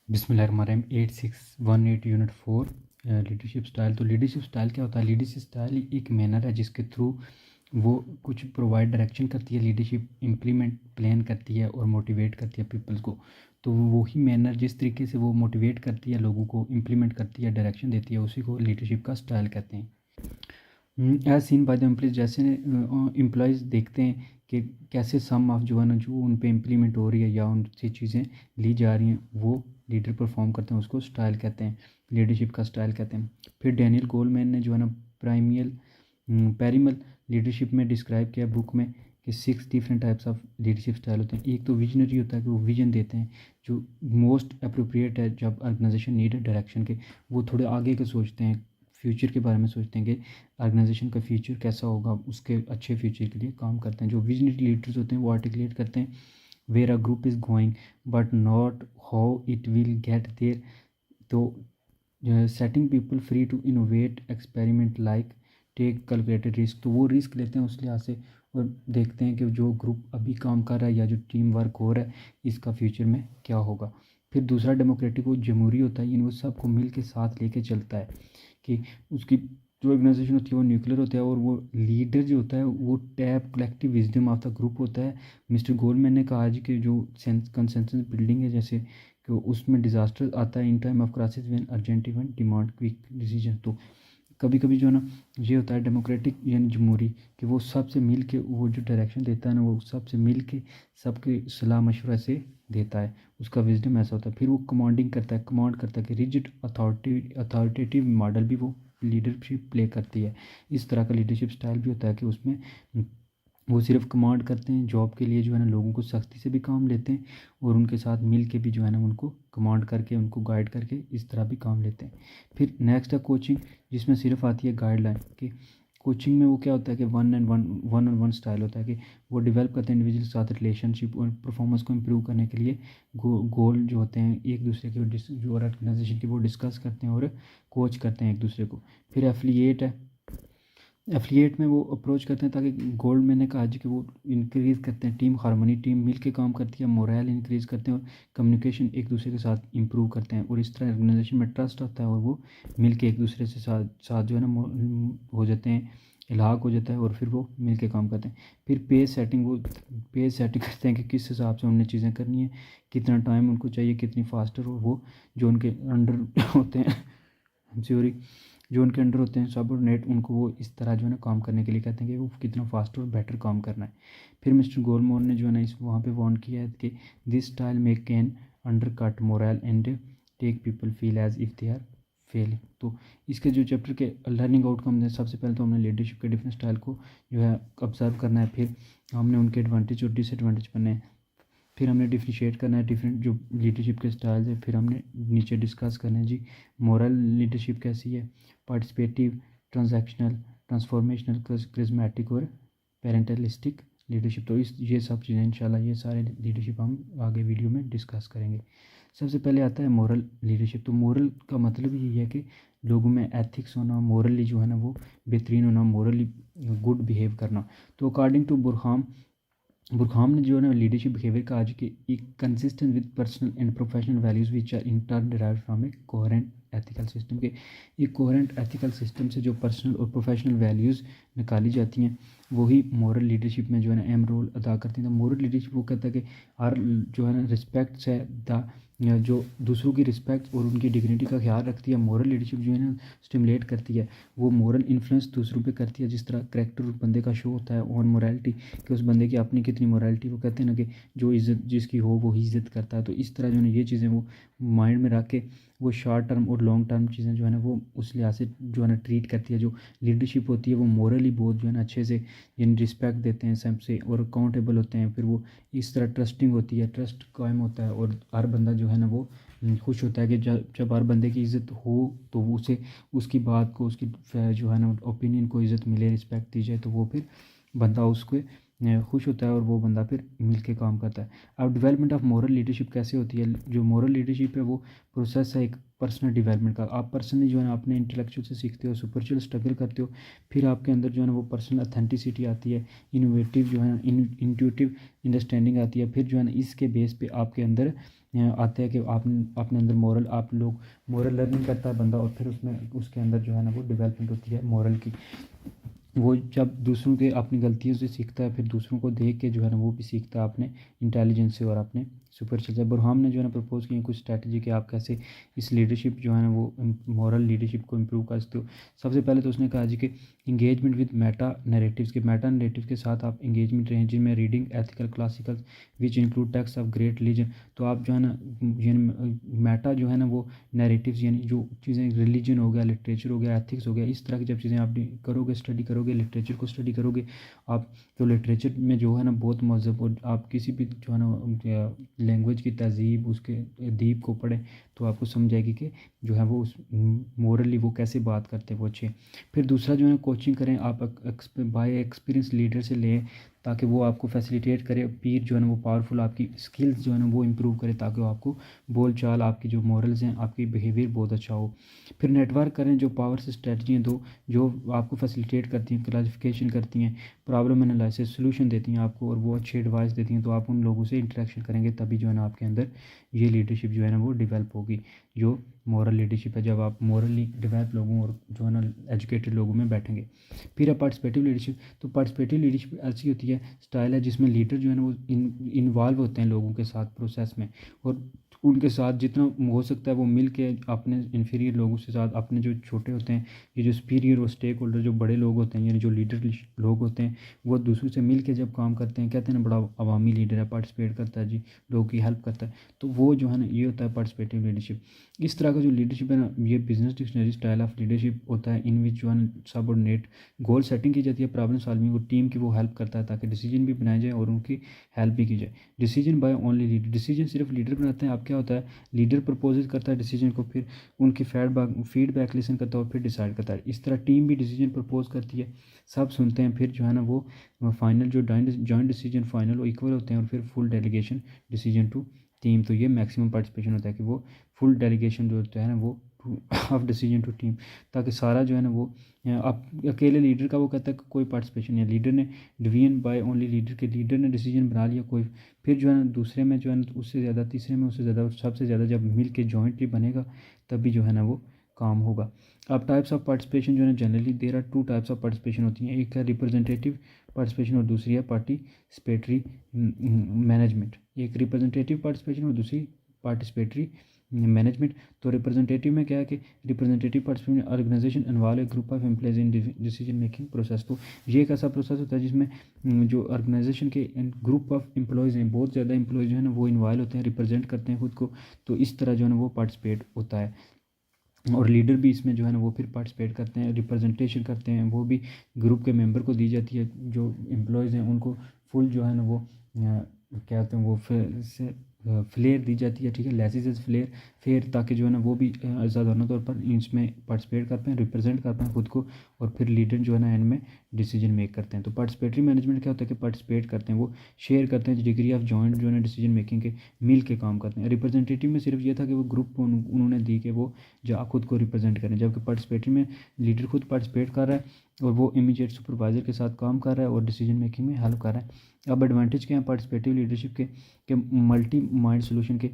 बिस्मिल्लाहिर्रहमानिर्रहीम 8618 unit 4 leadership style. तो leadership style क्या होता है? लीडरशिप स्टाइल एक मैनर है जिसके थ्रू वो कुछ प्रोवाइड डायरेक्शन करती है, लीडरशिप इम्प्लीमेंट प्लान करती है और मोटिवेट करती है पीपल्स को। तो वही मैनर जिस तरीके से वो मोटिवेट करती है, लोगों को इम्प्लीमेंट करती है, डायरेक्शन देती है, उसी को लीडरशिप का स्टाइल कहते हैं। As seen by the employees, जैसे एम्प्लॉयज़ देखते हैं कि कैसे सम ऑफ जो है ना, जो उन पे इम्प्लीमेंट हो रही है या उनसे चीज़ें ली जा रही हैं, वो लीडर परफॉर्म करते हैं, उसको स्टाइल कहते हैं, लीडरशिप का स्टाइल कहते हैं। फिर डैनियल गोलमैन ने जो है ना प्राइमियल पैरिमल लीडरशिप में डिस्क्राइब किया बुक में कि 6 different types of leadership style होते हैं। एक तो विजनरी होता है कि वो विजन देते हैं, जो मोस्ट अप्रोप्रिएट है जब ऑर्गेनाइजेशन नीड डायरेक्शन के, वो थोड़े आगे के सोचते हैं, फ्यूचर के बारे में सोचते हैं कि ऑर्गेनाइजेशन का फ्यूचर कैसा होगा, उसके अच्छे फ्यूचर के लिए काम करते हैं। जो विजनरी लीडर्स होते हैं वो आर्टिकुलेट करते हैं where a group is going but not how it will get there. तो setting people free to innovate experiment like take calculated risk, तो वो रिस्क लेते हैं उस लिहाज से और देखते हैं कि जो ग्रुप अभी काम कर रहा है या जो टीम वर्क हो रहा है इसका फ्यूचर में क्या होगा। फिर दूसरा डेमोक्रेटिक वो जमहूरी होता है, इन वो सबको मिल के साथ लेके चलता है कि उसकी जो ऑर्गेनाइजेशन होती है वो न्यूक्लियर होता है और वो लीडर जो होता है वो tap collective wisdom of the group होता है। मिस्टर गोलमैन ने कहा आज कि जो कंसेंसस बिल्डिंग है, जैसे कि उसमें डिज़ास्टर आता है इन time of crisis when urgent event demand quick decision. तो कभी कभी जो है ना ये होता है डेमोक्रेटिक यानी जमहूरी कि वो सबसे मिल के वो जो डायरेक्शन देता है ना, वो सबसे मिल के सबके सलाह मशवरा से देता है, उसका विजडम ऐसा होता है। फिर वो कमांडिंग करता है, कमांड करता है कि रिजिड अथॉरिटेटिव मॉडल भी वो लीडरशिप प्ले करती है। इस तरह का लीडरशिप स्टाइल भी होता है कि उसमें वो सिर्फ कमांड करते हैं, जॉब के लिए जो है ना लोगों को सख्ती से भी काम लेते हैं और उनके साथ मिल के भी जो है ना उनको कमांड करके उनको गाइड करके इस तरह भी काम लेते हैं। फिर नेक्स्ट है कोचिंग, जिसमें सिर्फ आती है गाइडलाइन कि कोचिंग में वो क्या होता है कि वन ऑन वन स्टाइल होता है कि वो डेवलप करते हैं इंडिविजुअल के साथ रिलेशनशिप और परफॉर्मेंस को इम्प्रूव करने के लिए गोल जो होते हैं एक दूसरे के जो ऑर्गेनाइजेशन के वो डिस्कस करते हैं और कोच करते हैं एक दूसरे को। फिर एफिलिएट है, एफिलिएट में वो अप्रोच करते हैं ताकि गोल्ड मैंने कहा जी कि वो इंक्रीज़ करते हैं टीम हार्मनी, टीम मिल के काम करती है, मोरल इंक्रीज़ करते हैं और कम्युनिकेशन एक दूसरे के साथ इंप्रूव करते हैं और इस तरह ऑर्गेनाइजेशन में ट्रस्ट होता है और वो मिल के एक दूसरे से साथ जो है ना हो जाते हैं, इलाहाक हो जाता है और फिर वो मिल के काम करते हैं। फिर पेज सेटिंग, वो पेज सेटिंग करते हैं कि किस हिसाब से उन्हें चीज़ें करनी है, कितना टाइम उनको चाहिए, कितनी फास्टर, और वो जो उनके अंडर होते हैं सॉरी जो उनके अंडर होते हैं सबऑर्डिनेट, उनको वो इस तरह जो है ना काम करने के लिए कहते हैं कि वो कितना फास्ट और बेटर काम करना है। फिर मिस्टर गोलमोर ने जो है ना इस वहाँ पे वार्न किया है कि this style make can under moral and take people feel as if they are failing. तो इसके जो चैप्टर के लर्निंग आउटकम है, सबसे पहले तो हमने लीडरशिप के डिफरेंट स्टाइल को जो है ऑब्जर्व करना है, फिर हमने उनके एडवांटेज और डिसएडवांटेज पढ़ने हैं, फिर हमने डिफ्रेंशिएट करना है डिफरेंट जो लीडरशिप के स्टाइल है, फिर हमने नीचे डिस्कस करना है जी मोरल लीडरशिप कैसी है, पार्टिसिपेटिव, ट्रांजैक्शनल, ट्रांसफॉर्मेशनल, क्रिज्मेटिक और पेरेंटलिस्टिक लीडरशिप। तो इस ये सब चीज़ें इंशाल्लाह ये सारे लीडरशिप हम आगे वीडियो में डिस्कस करेंगे। सबसे पहले आता है मोरल लीडरशिप। तो मोरल का मतलब यही है कि लोगों में एथिक्स होना, मोरली जो है ना वो बेहतरीन होना, मोरली गुड बिहेव करना। तो अकॉर्डिंग टू बुरखाम ने जो है ना लीडरशिप बिहेवियर का आज के एक consistent with personal and professional values which are in turn derived from a coherent ethical system के। एक कोहेरेंट एथिकल सिस्टम से जो पर्सनल और प्रोफेशनल वैल्यूज़ निकाली जाती हैं वही मोरल लीडरशिप में जो है ना अहम रोल अदा करती हैं। तो मोरल लीडरशिप वो कहता है कि हर जो है ना रिस्पेक्ट्स है द जो दूसरों की रिस्पेक्ट और उनकी डिग्निटी का ख्याल रखती है। मोरल लीडरशिप जो है ना स्टिमुलेट करती है, वो मोरल इन्फ्लुएंस दूसरों पे करती है। जिस तरह करैक्टर बंदे का शो होता है ऑन मोरालिटी कि उस बंदे की अपनी कितनी मोरालिटी, वो कहते हैं ना कि जो इज़्ज़त जिसकी हो वो ही इज़्ज़त करता है। तो इस तरह जो है ये चीज़ें वो माइंड में रख के वो शॉर्ट टर्म और लॉन्ग टर्म चीज़ें जो है ना वो उस लिहाज से जो है ना ट्रीट करती है। जो लीडरशिप होती है वो मोरली बहुत जो है ना अच्छे से जिन रिस्पेक्ट देते हैं सबसे और अकाउंटेबल होते हैं। फिर वो इस तरह ट्रस्टिंग होती है, ट्रस्ट कायम होता है और हर बंदा जो है ना वो खुश होता है कि जब जब हर बंदे की इज़्ज़त हो तो वो उसे उसकी बात को उसकी जो है ना ओपिनियन को इज़्ज़त मिले, रिस्पेक्ट दी जाए, तो वो फिर बंदा उसको खुश होता है और वो बंदा फिर मिल के काम करता है। अब डेवलपमेंट ऑफ मोरल लीडरशिप कैसे होती है? जो मोरल लीडरशिप है वो प्रोसेस है एक पर्सनल डेवलपमेंट का। आप पर्सनली जो है ना अपने इंटेलेक्चुअल से सीखते हो, सुपरचुअल स्ट्रगल करते हो, फिर आपके अंदर जो है ना वो पर्सनल अथेंटिसिटी आती है, इनोवेटिव जो है ना इंट्यूटिव अंडरस्टैंडिंग आती है। फिर जो है ना इसके बेस पे आपके अंदर आते हैं कि आप अपने अंदर मोरल आप लोग मोरल लर्निंग करता है बंदा, और फिर उसमें उसके अंदर जो है ना वो डेवलपमेंट होती है मोरल की। वो जब दूसरों के अपनी गलतियों से सीखता है, फिर दूसरों को देख के जो है ना वो भी सीखता है अपने इंटेलिजेंस से और अपने सुपरस्टिशन से। बुरहान ने जो है ना प्रपोज की कुछ स्ट्रैटेजी कि आप कैसे इस लीडरशिप जो है ना वो मॉरल लीडरशिप को इम्प्रूव कर सकते हो। सबसे पहले तो उसने कहा जी कि इंगेजमेंट विद मेटा नरेटिव के साथ आप इंगेजमेंट रहें, जिनमें reading ethical classical which include text of great religion. तो आप जो है ना मेटा जो है ना वो नैरेटिव्स यानी जो चीज़ें रिलीजन हो गया, लिटरेचर हो गया, एथिक्स हो गया, इस तरह की जब चीज़ें आप करोगे, स्टडी करोगे, लिटरेचर को स्टडी करोगे आप, तो लिटरेचर में जो है ना बहुत मज़हब, और आप किसी भी जो है ना लैंग्वेज की तहज़ीब उसके अदीब को पढ़ें तो आपको समझ आएगी कि जो है वो उस मोरली वो कैसे बात करते हैं वो अच्छे। फिर दूसरा जो है कोचिंग करें आप बाय एक्सपीरियंस लीडर से लें, ताकि वो आपको फैसिलिटेट करे। पीर जो है ना वो पावरफुल आपकी स्किल्स जो है ना वो इम्प्रूव करे, ताकि वो आपको बोल चाल आपकी जो मॉरल्स हैं आपकी बिहेवियर बहुत अच्छा हो। फिर नेटवर्क करें, जो पावर से स्ट्रेटजियाँ दो जो आपको फैसिलिटेट करती हैं, क्लासिफिकेशन करती हैं, प्रॉब्लम एनालिसिस सोल्यूशन देती हैं आपको, और वो अच्छी एडवाइस देती हैं। तो आप उन लोगों से इंटरेक्शन करेंगे तभी जो है ना आपके अंदर ये लीडरशिप जो है ना वो डेवलप होगी, जो मॉरल लीडरशिप है। जब आप मॉरली डेवलप लोगों और जो है ना एजुकेटेड लोगों में बैठेंगे। फिर है पार्टिसिपेटिव लीडरशिप। तो पार्टिसिपेटिव लीडरशिप ऐसी होती है स्टाइल है जिसमें लीडर जो है ना वो इन्वॉल्व होते हैं लोगों के साथ प्रोसेस में, और उनके साथ जितना हो सकता है वो मिल के अपने इन्फीरियर लोगों के साथ, अपने जो छोटे होते हैं, ये जो सुपीरियर और स्टेक होल्डर जो बड़े लोग होते हैं यानी जो लीडर लोग होते हैं, वो दूसरों से मिल के जब काम करते हैं, कहते हैं ना बड़ा अवामी लीडर है, पार्टिसिपेट करता है जी, लोगों की हेल्प करता है, तो वो जो है ना ये होता है पार्टिसिपेटिव लीडरशिप। इस तरह का जो लीडरशिप है ना, ये business dictionary style of leadership होता है, इन विच जो है सबऑर्डिनेट गोल सेटिंग की जाती है, प्रॉब्लम सॉल्विंग को टीम की वो हेल्प करता है ताकि डिसीजन भी बनाया जाए और उनकी हेल्प भी की जाए। Decision by only leader, decision सिर्फ लीडर बनाते हैं। अब क्या होता है, लीडर प्रपोज करता है डिसीजन को, फिर उनकी फीडबैक लिसन करता है और फिर डिसाइड करता है। इस तरह टीम भी डिसीजन प्रपोज करती है, सब सुनते हैं, फिर जो है ना वो फाइनल जो जॉइंट डिसीजन फाइनल वो इक्वल होते हैं, और फिर full delegation decision to team. तो ये मैक्सिमम पार्टिसिपेशन होता है कि वो फुल डेलीगेशन जो होता है ना वो ऑफ डिसीजन टू टीम, ताकि सारा जो है ना वो आप अकेले लीडर का वो कहता है कि कोई पार्टिसिपेशन नहीं है, लीडर ने डिवीजन बाय ओनली लीडर के लीडर ने डिसीजन बना लिया कोई, फिर जो है ना दूसरे में जो है ना उससे ज़्यादा, तीसरे में उससे ज़्यादा, और सबसे ज़्यादा जब मिल के जॉइंटली बनेगा तभी जो है ना वो काम होगा। अब टाइप्स ऑफ पार्टिसिपेशन जो है ना generally there are two types of participation होती हैं, एक है रिप्रेजेंटेटिव पार्टिसिपेशन और दूसरी है पार्टिसिपेटरी मैनेजमेंट। एक रिप्रेजेंटेटिव पार्टिसिपेशन और दूसरी पार्टिसिपेटरी मैनेजमेंट। तो रिप्रेजेंटेटिव में क्या है कि representative participation organisation involve a group of employees in decision making process. तो ये एक ऐसा प्रोसेस होता है जिसमें जो ऑर्गेनाइजेशन के ग्रुप ऑफ एम्प्लॉयज़ हैं, बहुत ज़्यादा एम्प्लॉयज़ जो है ना वो इन्वॉल्व होते हैं, रिप्रेजेंट करते हैं खुद को, तो इस तरह जो है ना वो पार्टिसिपेट होता है। और लीडर भी इसमें जो है ना वो फिर पार्टिसिपेट करते हैं, रिप्रेजेंटेशन करते हैं, वो भी ग्रुप के मेंबर को दी जाती है, जो एम्प्लॉयज़ हैं उनको फुल जो है ना वो क्या कहते हैं वो फिर से फ्लेयर दी जाती है, ठीक है, लेसिस फ्लेयर फेयर, ताकि जो है ना वो भी आज़ादाना तौर पर इसमें पार्टिसिपेट कर पाएँ, रिप्रेजेंट कर पाएँ खुद को, और फिर लीडर जो है ना एंड में डिसीजन मेक करते हैं। तो पार्टिसिपेटरी मैनेजमेंट क्या होता है कि पार्टिसिपेट करते हैं, वो शेयर करते हैं डिग्री ऑफ जॉइंट जो है ना डिसीजन मेकिंग के, मिल के काम करते हैं। रिप्रेजेंटेटिव में सिर्फ ये था कि वो ग्रुप को उन्होंने दी कि वो जो खुद को रिप्रेजेंट करें, जबकि पार्टिसिपेटरी में लीडर खुद पार्टिसिपेट कर रहा है और वो इमीडिएट सुपरवाइजर के साथ काम कर रहा है और डिसीजन मेकिंग में हेल्प कर रहा है। अब एडवांटेज क्या है पार्टिसिपेटिव लीडरशिप के मल्टी माइंड सोल्यूशन के,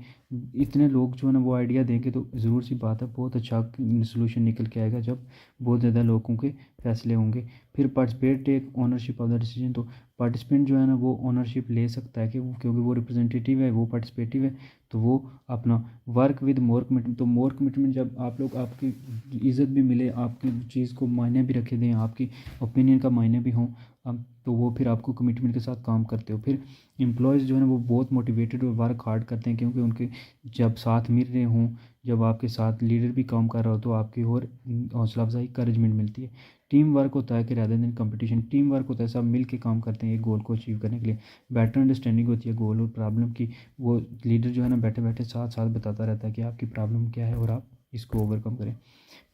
इतने लोग जो है ना वो आइडिया देंगे तो ज़रूर सी बात है बहुत अच्छा सोल्यूशन निकल के आएगा जब बहुत ज़्यादा लोगों के फैसले होंगे। फिर participate take ownership of the decision. तो पार्टिसिपेंट जो है ना वो ओनरशिप ले सकता है कि क्योंकि वो रिप्रेजेंटेटिव है, वो पार्टिसिपेटिव है, तो वो अपना वर्क विद मोर कमिटमेंट। तो मोर कमिटमेंट जब आप लोग आपकी इज़्ज़त भी मिले, आपकी चीज़ को मायने भी रखे दें, आपकी ओपिनियन का मायने भी हों, अब तो वो फिर आपको कमिटमेंट के साथ काम करते हो। फिर एम्प्लॉयज़ जो है ना वो बहुत मोटिवेटेड और वर्क हार्ड करते हैं, क्योंकि उनके जब साथ मिल रहे हों, जब आपके साथ लीडर भी काम कर रहा हो तो आपकी और हौसला अफजाई इंकरेजमेंट मिलती है। टीम वर्क होता है कि rather than competition, team work होता है, सब मिल के काम करते हैं एक गोल को अचीव करने के लिए। बेटर अंडरस्टैंडिंग होती है गोल और प्रॉब्लम की, वो लीडर जो है ना बैठे बैठे साथ साथ बताता रहता है कि आपकी प्रॉब्लम क्या है और आप इसको ओवरकम करें।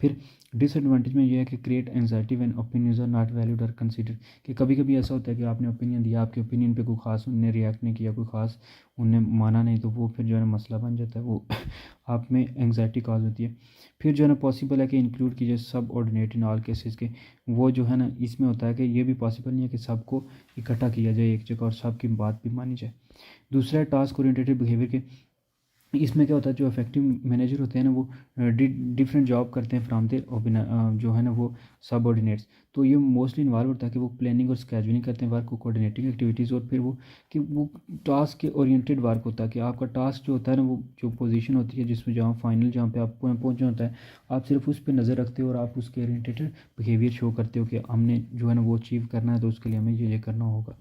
फिर डिसएडवांटेज में ये है कि create anxiety when opinions are not valued और कंसीडर्ड, कि कभी कभी ऐसा होता है कि आपने ओपिनियन दिया, आपके ओपिनियन पे कोई खास उनने रिएक्ट नहीं किया, कोई खास उनने माना नहीं, तो वो फिर जो है ना मसला बन जाता है, वो आप में एंजाइटी कॉज होती है। फिर जो है ना पॉसिबल है कि इंक्लूड कीजिए सब ऑर्डिनेट इन ऑल केसेस के, वो जो है ना इसमें होता है कि ये भी पॉसिबल नहीं है कि सबको इकट्ठा किया जाए एक जगह और सबकी बात भी मानी जाए। दूसरा है टास्क ओरिएंटेड बिहेवियर के, इसमें क्या होता है, जो इफेक्टिव मैनेजर होते हैं ना वो डिफरेंट जॉब करते हैं फ्राम देयर जो है ना वो सबऑर्डिनेट्स। तो ये मोस्टली इन्वॉल्व होता है कि वो प्लानिंग और स्केजुलिंग करते हैं वर्क को, कोऑर्डिनेटिंग एक्टिविटीज़, और फिर वो कि वो टास्क के ओरिएंटेड वर्क होता है कि आपका टास्क जो होता है ना वो जो पोजीशन होती है जिसमें जहाँ फाइनल जहाँ पे आपको पहुँचना होता है, आप सिर्फ उस पर नज़र रखते हो और आप उसके ओरिएंटेड बिहेवियर शो करते हो कि हमने जो है ना वो अचीव करना है, तो उसके लिए हमें ये करना होगा।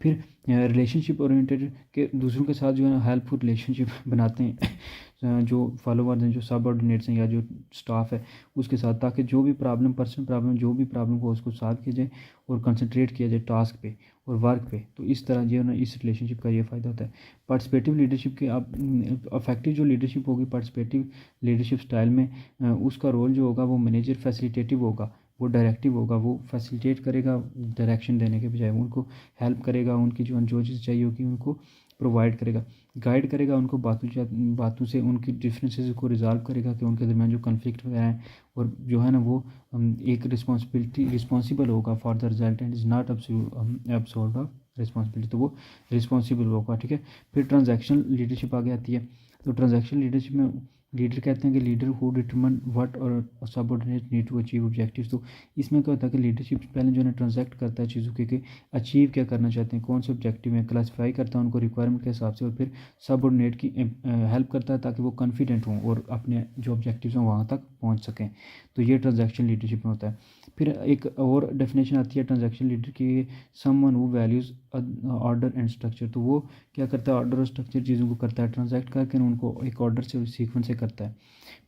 फिर रिलेशनशिप ओरिएंटेड के दूसरों के साथ जो है ना हेल्पफुल रिलेशनशिप बनाते हैं जो फॉलोवर्स हैं, जो सबऑर्डिनेट्स हैं या जो स्टाफ है उसके साथ, ताकि जो भी प्रॉब्लम, पर्सनल प्रॉब्लम, जो भी प्रॉब्लम हो उसको सॉल्व किया जाए और कंसंट्रेट किया जाए टास्क पे और वर्क पे। तो इस तरह जो है ना इस रिलेशनशिप का ये फ़ायदा होता है। पार्टिसिपेटिव लीडरशिप के आप अफेक्टिव जो लीडरशिप होगी पार्टिसिपेटिव लीडरशिप स्टाइल में, उसका रोल जो होगा वो मैनेजर फैसिलिटेटिव होगा, वो डायरेक्टिव होगा, वो फैसिलिटेट करेगा डायरेक्शन देने के बजाय, उनको हेल्प करेगा, उनकी जो चीज़ चाहिए होगी उनको प्रोवाइड करेगा, गाइड करेगा उनको, बातों से उनकी डिफरेंसेस को रिजॉल्व करेगा कि उनके दरमियान जो कन्फ्लिक्ट वगैरह हैं, और जो है ना वो एक रिस्पॉन्सिबल होगा for the result and is not absorbed of responsibility, तो वो रिस्पॉन्सिबल होगा। ठीक है। फिर ट्रांजैक्शनल लीडरशिप आगे आती है। तो ट्रांजैक्शनल लीडरशिप में लीडर कहते हैं कि लीडर हु डिटरमाइन व्हाट और subordinate need to achieve objectives. तो इसमें क्या होता है कि लीडरशिप पहले जो है ना ट्रांजैक्ट करता है चीज़ों के कि अचीव क्या करना चाहते हैं, कौन से ऑब्जेक्टिव में क्लासीफाई करता है उनको रिक्वायरमेंट के हिसाब से, और फिर सबऑर्डिनेट की हेल्प करता है ताकि वो कॉन्फिडेंट हों और अपने जो ऑब्जेक्टिव्स हैं वहाँ तक पहुँच सकें। तो ये ट्रांजैक्शन लीडरशिप में होता है। फिर एक और डेफिनेशन आती है ट्रांजैक्शन लीडर की, someone who values order and structure. तो वो क्या करता है, ऑर्डर और स्ट्रक्चर चीज़ों को करता है, ट्रांजैक्ट करके उनको एक ऑर्डर से सीक्वेंस से करता है।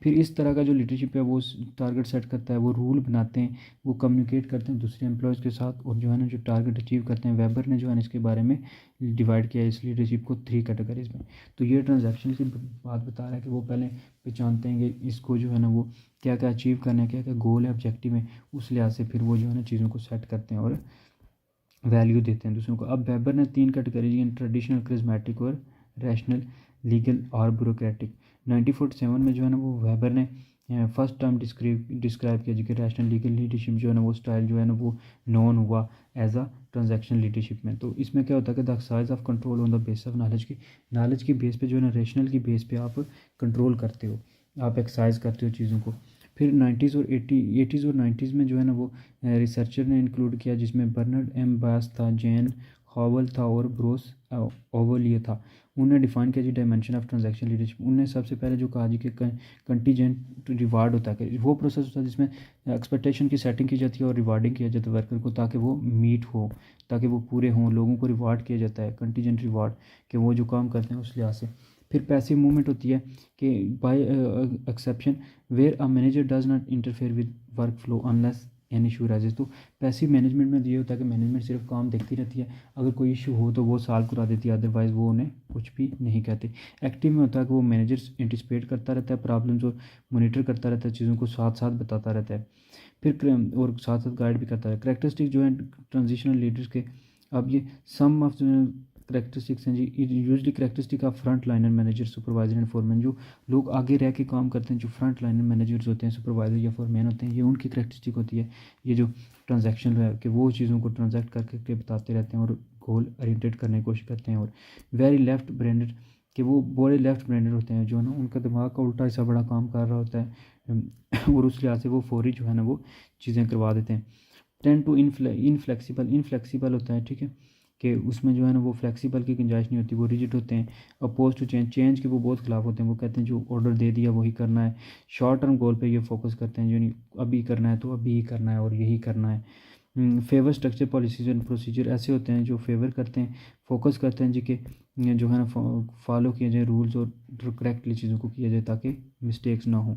फिर इस तरह का जो लीडरशिप है वो टारगेट सेट करता है, वो रूल बनाते हैं, वो कम्युनिकेट करते हैं दूसरे एम्प्लॉयज़ के साथ, और जो है ना जो टारगेट अचीव करते हैं। वेबर ने जो है ना इसके बारे में डिवाइड किया है इस लीडरशिप को 3 कैटेगरीज में। तो ये ट्रांजैक्शन की बात बता रहा है कि वो पहले पहचानते हैं कि इसको जो है ना वो क्या क्या अचीव करना है, क्या क्या गोल है, ऑब्जेक्टिव है, उस लिहाज से फिर वो जो है ना चीज़ों को सेट करते हैं और वैल्यू देते हैं दूसरों को। अब वेबर ने 3 कैटेगरी दी, ट्रेडिशनल, करिज्मेटिक और रैशनल, लीगल और ब्यूरोक्रेटिक। 1947 में जो है ना वो वेबर ने फर्स्ट टाइम डिस्क्राइब किया, जो कि रैशनल लीगल लीडरशिप जो है ना वो स्टाइल जो है ना वो नॉन हुआ एज अ ट्रांजैक्शन लीडरशिप में। तो इसमें क्या होता है कि the exercise of control on the base of knowledge की बेस पे जो है ना रैशनल की बेस पे आप कंट्रोल करते हो, आप एक्सरसाइज करते हो चीज़ों को। फिर 90s और 90s में जो है ना वो रिसर्चर ने इंक्लूड किया, जिसमें बर्नर्ड एम बास था, जैन हॉवल था और ब्रोस ओवलियो था। उन्होंने डिफाइन किया जी डायमेंशन ऑफ ट्रांजैक्शन लीडरशिप। उन्होंने सबसे पहले जो कहा जी कि कंटीजेंट रिवार्ड होता है, वो प्रोसेस होता है जिसमें एक्सपेक्टेशन की सेटिंग की जाती है और रिवार्डिंग किया जाता है वर्कर को, ताकि वो मीट हो, ताकि वो पूरे हों, लोगों को रिवार्ड किया जाता है कंटीजेंट रिवार्ड, कि वो जो काम करते हैं उस लिहाज से। फिर पैसिव मूवमेंट होती है कि by exception where a manager does not interfere with work flow unless an issue raises. तो पैसिव मैनेजमेंट में ये होता है कि मैनेजमेंट सिर्फ काम देखती रहती है, अगर कोई इशू हो तो वो सॉल्व करा देती है, अदरवाइज़ वो उन्हें कुछ भी नहीं कहते। एक्टिव में होता है कि वो मैनेजर एंटिसिपेट करता रहता है प्रॉब्लम्स और मॉनिटर करता रहता है, चीज़ों को साथ साथ बताता रहता है, फिर और साथ साथ गाइड भी करता है। करेक्टरिस्टिक जो है ट्रांजिशनल लीडर्स के, अब ये सम ऑफ करेक्टरिस्टिक्स हैं जी। Usually characteristic of front liner manager, supervisor and foreman. जो लोग आगे रह के काम करते हैं, जो फ्रंट लाइनर मैनेजर्स होते हैं, सुपरवाइजर या फोरमैन होते हैं, ये उनकी करेक्टरिस्टिक होती है। ये जो ट्रांजैक्शन है कि वो चीज़ों को ट्रांजैक्ट करके बताते रहते हैं और गोल ओरिएंटेड करने की कोशिश करते हैं। और वेरी लेफ्ट ब्रेंडेड, कि वो बड़े लेफ्ट ब्रेंडेड होते हैं, जो है ना उनका दिमाग का उल्टा हिस्सा बड़ा काम कर रहा होता है और उस लिहाज से वो फौरी जो है ना वो चीज़ें करवा देते हैं। टेन टू इनफ्लेक्सिबल होता है, ठीक है, कि उसमें जो है ना वो फ्लेक्सिबल की गुंजाइश नहीं होती, वो रिजिड होते हैं। अपोज टू चेंज के वो बहुत खिलाफ होते हैं, वो कहते हैं जो ऑर्डर दे दिया वही करना है। शॉर्ट टर्म गोल पे ये फोकस करते हैं, जो नहीं अभी करना है तो अभी ही करना है और यही करना है। Favour structure policies and procedure ऐसे होते हैं जो फेवर करते हैं, फोकस करते हैं जी कि जो है ना फॉलो किए जाए रूल्स और करेक्टली चीज़ों को किया जाए ताकि मिस्टेक्स ना हो।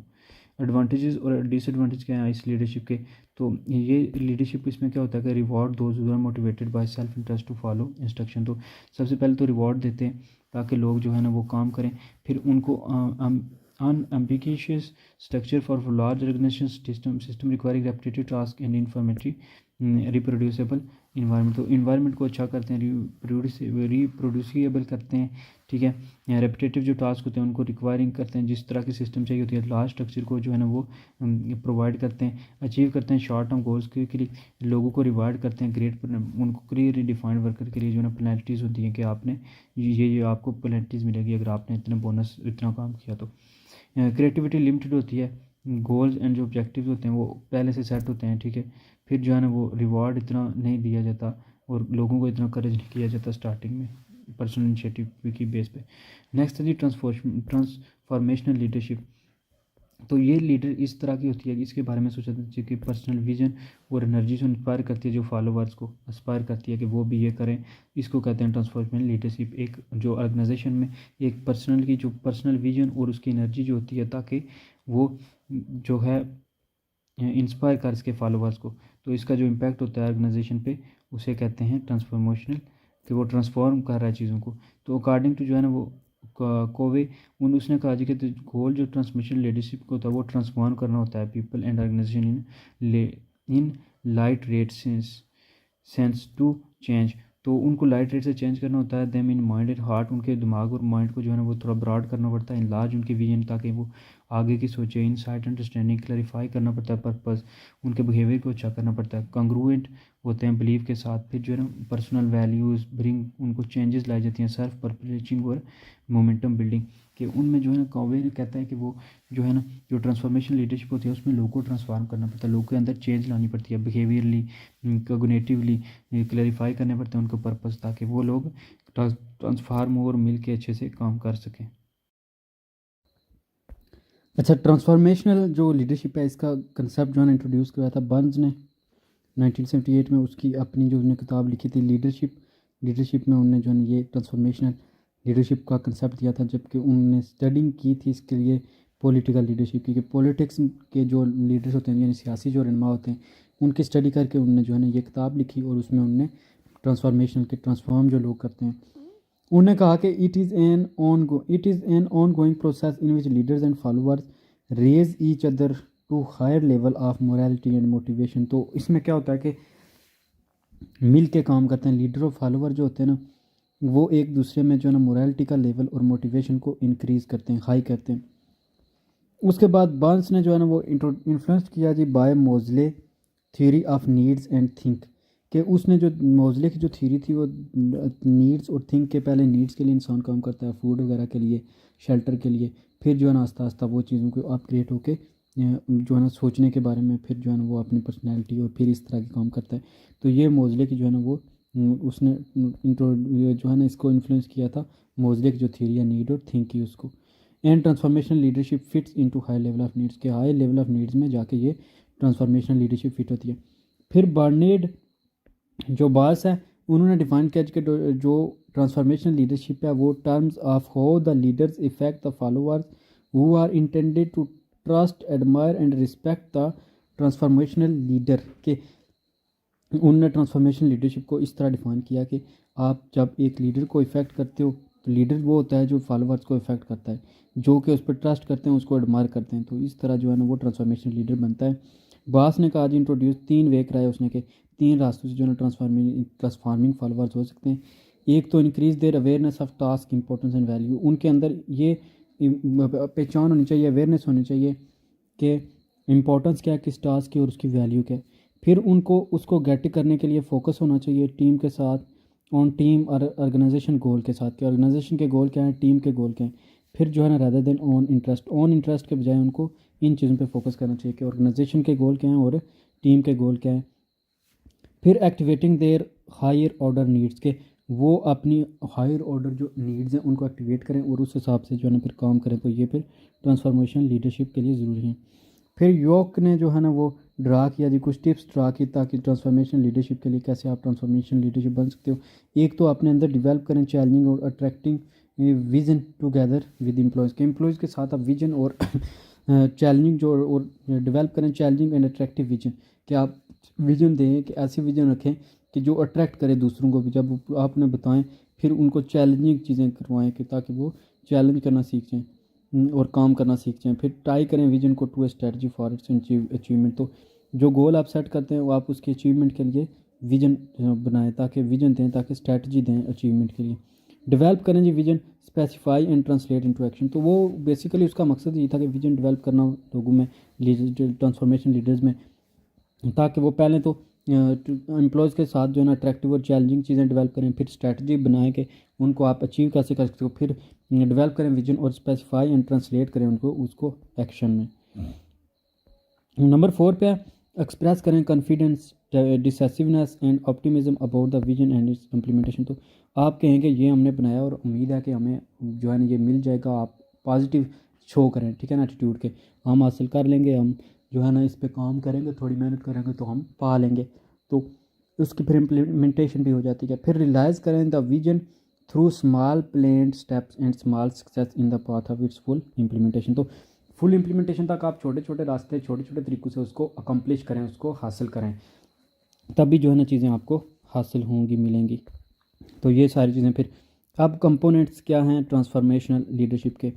एडवांटेजेस और डिसएडवांटेज क्या है इस लीडरशिप के, तो ये लीडरशिप इसमें क्या होता है कि reward those who are motivated by self interest to follow instruction. तो सबसे पहले तो रिवॉर्ड देते हैं ताकि लोग जो है ना वो काम करें। फिर उनको unambiguous structure for large organization system requiring repetitive task and informative reproducible environment. तो इन्वायरमेंट को अच्छा करते हैं, रिप्रोड्यूसिबल करते हैं, ठीक है। रेपिटेटिव जो टास्क होते हैं उनको रिक्वायरिंग करते हैं, जिस तरह की सिस्टम चाहिए होती है लार्ज स्ट्रक्चर को जो है ना वो प्रोवाइड करते हैं, अचीव करते हैं शॉर्ट टर्म गोल्स के लिए, लोगों को रिवार्ड करते हैं, ग्रेट उनको क्लियरली डिफाइंड वर्कर के लिए जो है ना पेनल्टीज़ होती हैं कि आपने ये आपको पेनल्टीज़ मिलेगी अगर आपने इतना बोनस इतना काम किया तो। क्रिएटिविटी लिमिटेड होती है, गोल्स एंड जो ऑब्जेक्टिव्स होते हैं वो पहले से सेट होते हैं, ठीक है। फिर जो है ना वो रिवॉर्ड इतना नहीं दिया जाता और लोगों को इतना करेज नहीं किया जाता स्टार्टिंग में पर्सनल इनिशिएटिव की बेस पे। नेक्स्ट है जी ट्रांसफॉर्मेशनल लीडरशिप। तो ये लीडर इस तरह की होती है, इसके बारे में सोचा चाहिए कि पर्सनल विजन और एनर्जी से इंस्पायर करती है, जो फॉलोवर्स को इंस्पायर करती है कि वो भी ये करें। इसको कहते हैं ट्रांसफॉर्मेशनल लीडरशिप। एक जो ऑर्गेनाइजेशन में एक पर्सनल की जो पर्सनल विजन और उसकी एनर्जी जो होती है ताकि वो जो है इंस्पायर कर सके फॉलोवर्स को, तो इसका जो इम्पैक्ट होता है ऑर्गेनाइजेशन पे उसे कहते हैं ट्रांसफॉर्मेशनल, कि वो ट्रांसफॉर्म कर रहा है चीज़ों को। तो अकॉर्डिंग टू जो है ना वो कोवे उसने कहा जी कि गोल जो ट्रांसमिशन लीडरशिप को होता है वो ट्रांसफॉर्म करना होता है people and organisation in light rate sense to change. तो उनको लाइट रेट से चेंज करना होता है, them in mind and heart, उनके दिमाग और माइंड को जो है ना वो थोड़ा ब्रॉड करना पड़ता है, इन लार्ज उनके विजन ताकि वो आगे की सोचे, इनसाइट अंडरस्टैंडिंग क्लैरिफाई करना पड़ता है पर्पस, उनके बिहेवियर को अच्छा करना पड़ता है, कंग्रुएंट होते हैं बिलीव के साथ। फिर जो है ना पर्सनल वैल्यूज़ ब्रिंग, उनको चेंजेस लाई जाती हैं, सेल्फ परपेचिंग और मोमेंटम बिल्डिंग, कि उनमें जो है ना कॉवे कहता है कि वो जो है ना जो ट्रांसफॉर्मेशन लीडरशिप होती है उसमें लोगों को ट्रांसफॉर्म करना पड़ता है, लोगों के अंदर चेंज लानी पड़ती है, बिहेवियरली कोग्निटिवली क्लैरिफाई करने पड़ते हैं उनको पर्पस, ताकि वो लोग ट्रांसफार्म और मिल के अच्छे से काम कर सकें। अच्छा, ट्रांसफॉर्मेशनल जो लीडरशिप है इसका कंसेप्ट जो है इंट्रोड्यूस किया था बर्न्स ने 1978 में, उसकी अपनी जो उन्होंने किताब लिखी थी लीडरशिप में उन्होंने जो है ये ट्रांसफॉर्मेशनल लीडरशिप का कंसेप्ट दिया था, जबकि उन्होंने स्टडिंग की थी इसके लिए पॉलिटिकल लीडरशिप की, पॉलिटिक्स के जो लीडर्स होते हैं यानी सियासी जो रहनुमा होते हैं उनकी स्टडी करके उन्होंने जो है ना ये किताब लिखी और उसमें उन्होंने ट्रांसफॉर्मेशनल के ट्रांसफॉर्म जो लोग करते हैं उन्होंने कहा कि it is an ongoing process in which leaders and followers raise each other to higher level of morality and motivation. तो इसमें क्या होता है कि मिल के काम करते हैं, लीडर और फॉलोअर जो होते हैं ना वो एक दूसरे में जो है ना मोरालिटी का लेवल और मोटिवेशन को इंक्रीज़ करते हैं, हाई करते हैं। उसके बाद बर्न्स ने जो है ना वो इन्फ्लुएंस किया जी बाय मोजले theory of needs and think, कि उसने जो मोजले की जो थ्योरी थी वो नीड्स और थिंक के, पहले नीड्स के लिए इंसान काम करता है, फूड वगैरह के लिए, शेल्टर के लिए, फिर जो है ना आस्ता आस्ता वो चीज़ों को अपग्रेड होके जो है ना सोचने के बारे में, फिर जो है ना वो अपनी पर्सनैलिटी और फिर इस तरह के काम करता है। तो ये मोजले की जो है ना वो उसने जो है ना इसको इन्फ्लुएंस किया था, मोजले की जो थ्योरी है नीड और थिंक की उसको। And transformational leadership fits into high level of needs, के हाई लेवल ऑफ नीड्स में जाके ये ट्रांसफॉर्मेशनल लीडरशिप फिट होती है। फिर बर्नेड जो बास है उन्होंने डिफाइन किया कि जो ट्रांसफॉर्मेशनल लीडरशिप है वो terms of how the leaders affect the followers who are intended to trust admire and respect the transformational leader, के उन्होंने ट्रांसफॉर्मेशनल लीडरशिप को इस तरह डिफाइन किया कि आप जब एक लीडर को इफ़ेक्ट करते हो तो लीडर वो होता है जो फॉलोअर्स को इफ़ेक्ट करता है, जो कि उस पर ट्रस्ट करते हैं, उसको एडमायर करते हैं, तो इस तरह जो है ना वो ट्रांसफॉर्मेशनल लीडर बनता है। बास ने कहा जी इंट्रोड्यूस 3 वे कराए उसने के 3 रास्तों से जो है ट्रांसफार्मिंग फॉलोअर्स हो सकते हैं। एक तो increase their awareness of task importance and value, उनके अंदर ये पहचान होनी चाहिए, अवेयरनेस होनी चाहिए कि इंपॉर्टेंस क्या है किस टास्क की और उसकी वैल्यू क्या है। फिर उनको उसको गेट करने के लिए फोकस होना चाहिए टीम के साथ, ऑन टीम और ऑर्गेनाइजेशन गोल के साथ, कि ऑर्गेनाइजेशन के गोल क्या हैं, टीम के गोल क्या हैं। फिर जो है ना रादर देन ऑन इंटरेस्ट के बजाय उनको इन चीज़ों पे फोकस करना चाहिए कि ऑर्गेनाइजेशन के गोल क्या हैं और टीम के गोल क्या हैं। फिर activating their higher order needs, के वो अपनी हायर ऑर्डर जो नीड्स हैं उनको एक्टिवेट करें और उस हिसाब से जो है ना फिर काम करें, तो ये फिर ट्रांसफॉर्मेशन लीडरशिप के लिए ज़रूरी है। फिर योक ने जो है ना वो ड्रा किया जी, कुछ टिप्स ड्रा की ताकि ट्रांसफॉर्मेशन लीडरशिप के लिए कैसे आप ट्रांसफॉर्मेशन लीडरशिप बन सकते हो। एक तो अपने अंदर डेवलप करें चैलेंजिंग और attracting vision together with employees के साथ आप विजन और चैलेंजिंग जो और डेवलप करें चैलेंजिंग एंड अट्रैक्टिव विजन, कि आप विजन दें कि ऐसे विजन रखें कि जो अट्रैक्ट करे दूसरों को भी, जब आप उन्हें बताएं फिर उनको चैलेंजिंग चीज़ें करवाएं कि ताकि वो चैलेंज करना सीख जाएँ और काम करना सीख जाएँ। फिर ट्राई करें विजन को to a strategy for its achievement, तो जो गोल आप सेट करते हैं वो आप उसके अचीवमेंट के लिए विजन बनाएं, ताकि विजन दें, ताकि स्ट्रेटजी दें अचीवमेंट के लिए। डेवलप करें जी vision, specify and translate into action. तो वो बेसिकली उसका मकसद ये था कि विजन डेवलप करना लोगों में, ट्रांसफॉर्मेशन लीडर्स में, ताकि वो पहले तो एम्प्लॉयज़ के साथ जो है ना अट्रैक्टिव और चैलेंजिंग चीज़ें डेवलप करें, फिर स्ट्रैटेजी बनाएं कि उनको आप अचीव कैसे कर सकते हो, फिर डेवलप करें विजन और स्पेसिफाई एंड ट्रांसलेट करें उनको उसको एक्शन में। नंबर 4 पे एक्सप्रेस करें confidence, decisiveness and optimism about the vision and its implementation. तो आप कहेंगे ये हमने बनाया और उम्मीद है कि हमें जो है ना ये मिल जाएगा, आप पॉजिटिव शो करें, ठीक है ना, एटीट्यूड के, हम हासिल कर लेंगे, हम जो है ना इस पे काम करेंगे, थोड़ी मेहनत करेंगे तो हम पा लेंगे। तो उसकी फिर इम्प्लीमेंटेशन भी हो जाती है। फिर रियलाइज़ करें the vision through small planned steps and small success in the path of its full implementation. तो फुल इम्प्लीमेंटेशन तक आप छोटे छोटे रास्ते, छोटे छोटे तरीक़ों से उसको अकम्प्लिश करें, उसको हासिल करें, तभी जो है ना चीज़ें आपको हासिल होंगी, मिलेंगी। तो ये सारी चीज़ें। फिर अब कंपोनेंट्स क्या हैं ट्रांसफॉर्मेशनल लीडरशिप के?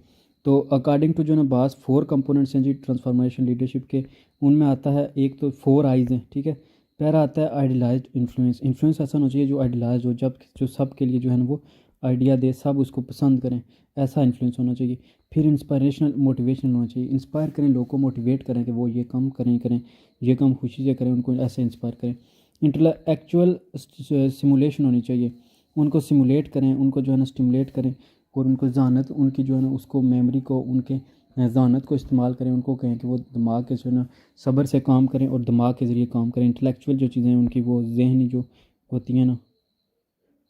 तो अकॉर्डिंग टू जो ना बास 4 कंपोनेंट्स हैं जी ट्रांसफॉर्मेशन लीडरशिप के। उनमें आता है, एक तो 4 आइज़ हैं, ठीक है। पहला आता है आइडियलाइज्ड इन्फ्लुएंस। इन्फ्लुएंस ऐसा होना चाहिए जो आइडियलाइज्ड हो, जब जो सब के लिए जो है ना वो आइडिया दे, सब उसको पसंद करें, ऐसा इन्फ्लुएंस होना चाहिए। फिर इंस्पायरेशनल मोटिवेशनल होना चाहिए, इंस्पायर करें, लोगों को मोटिवेट करें कि वो ये काम करें, ये काम खुशी से करें, उनको ऐसे इंस्पायर करें। इंटेलेक्चुअल सिमुलेशन होनी चाहिए, उनको सिमुलेट करें, उनको जो है ना स्टिमुलेट करें, और उनको जहानत, उनकी जो है ना उसको मेमोरी को, उनके जहानत को इस्तेमाल करें, उनको कहें कि वो दिमाग के जो है ना सब्र से काम करें और दिमाग के ज़रिए काम करें। इंटेलेक्चुअल जो चीज़ें हैं उनकी, वो जहनी जो होती हैं ना,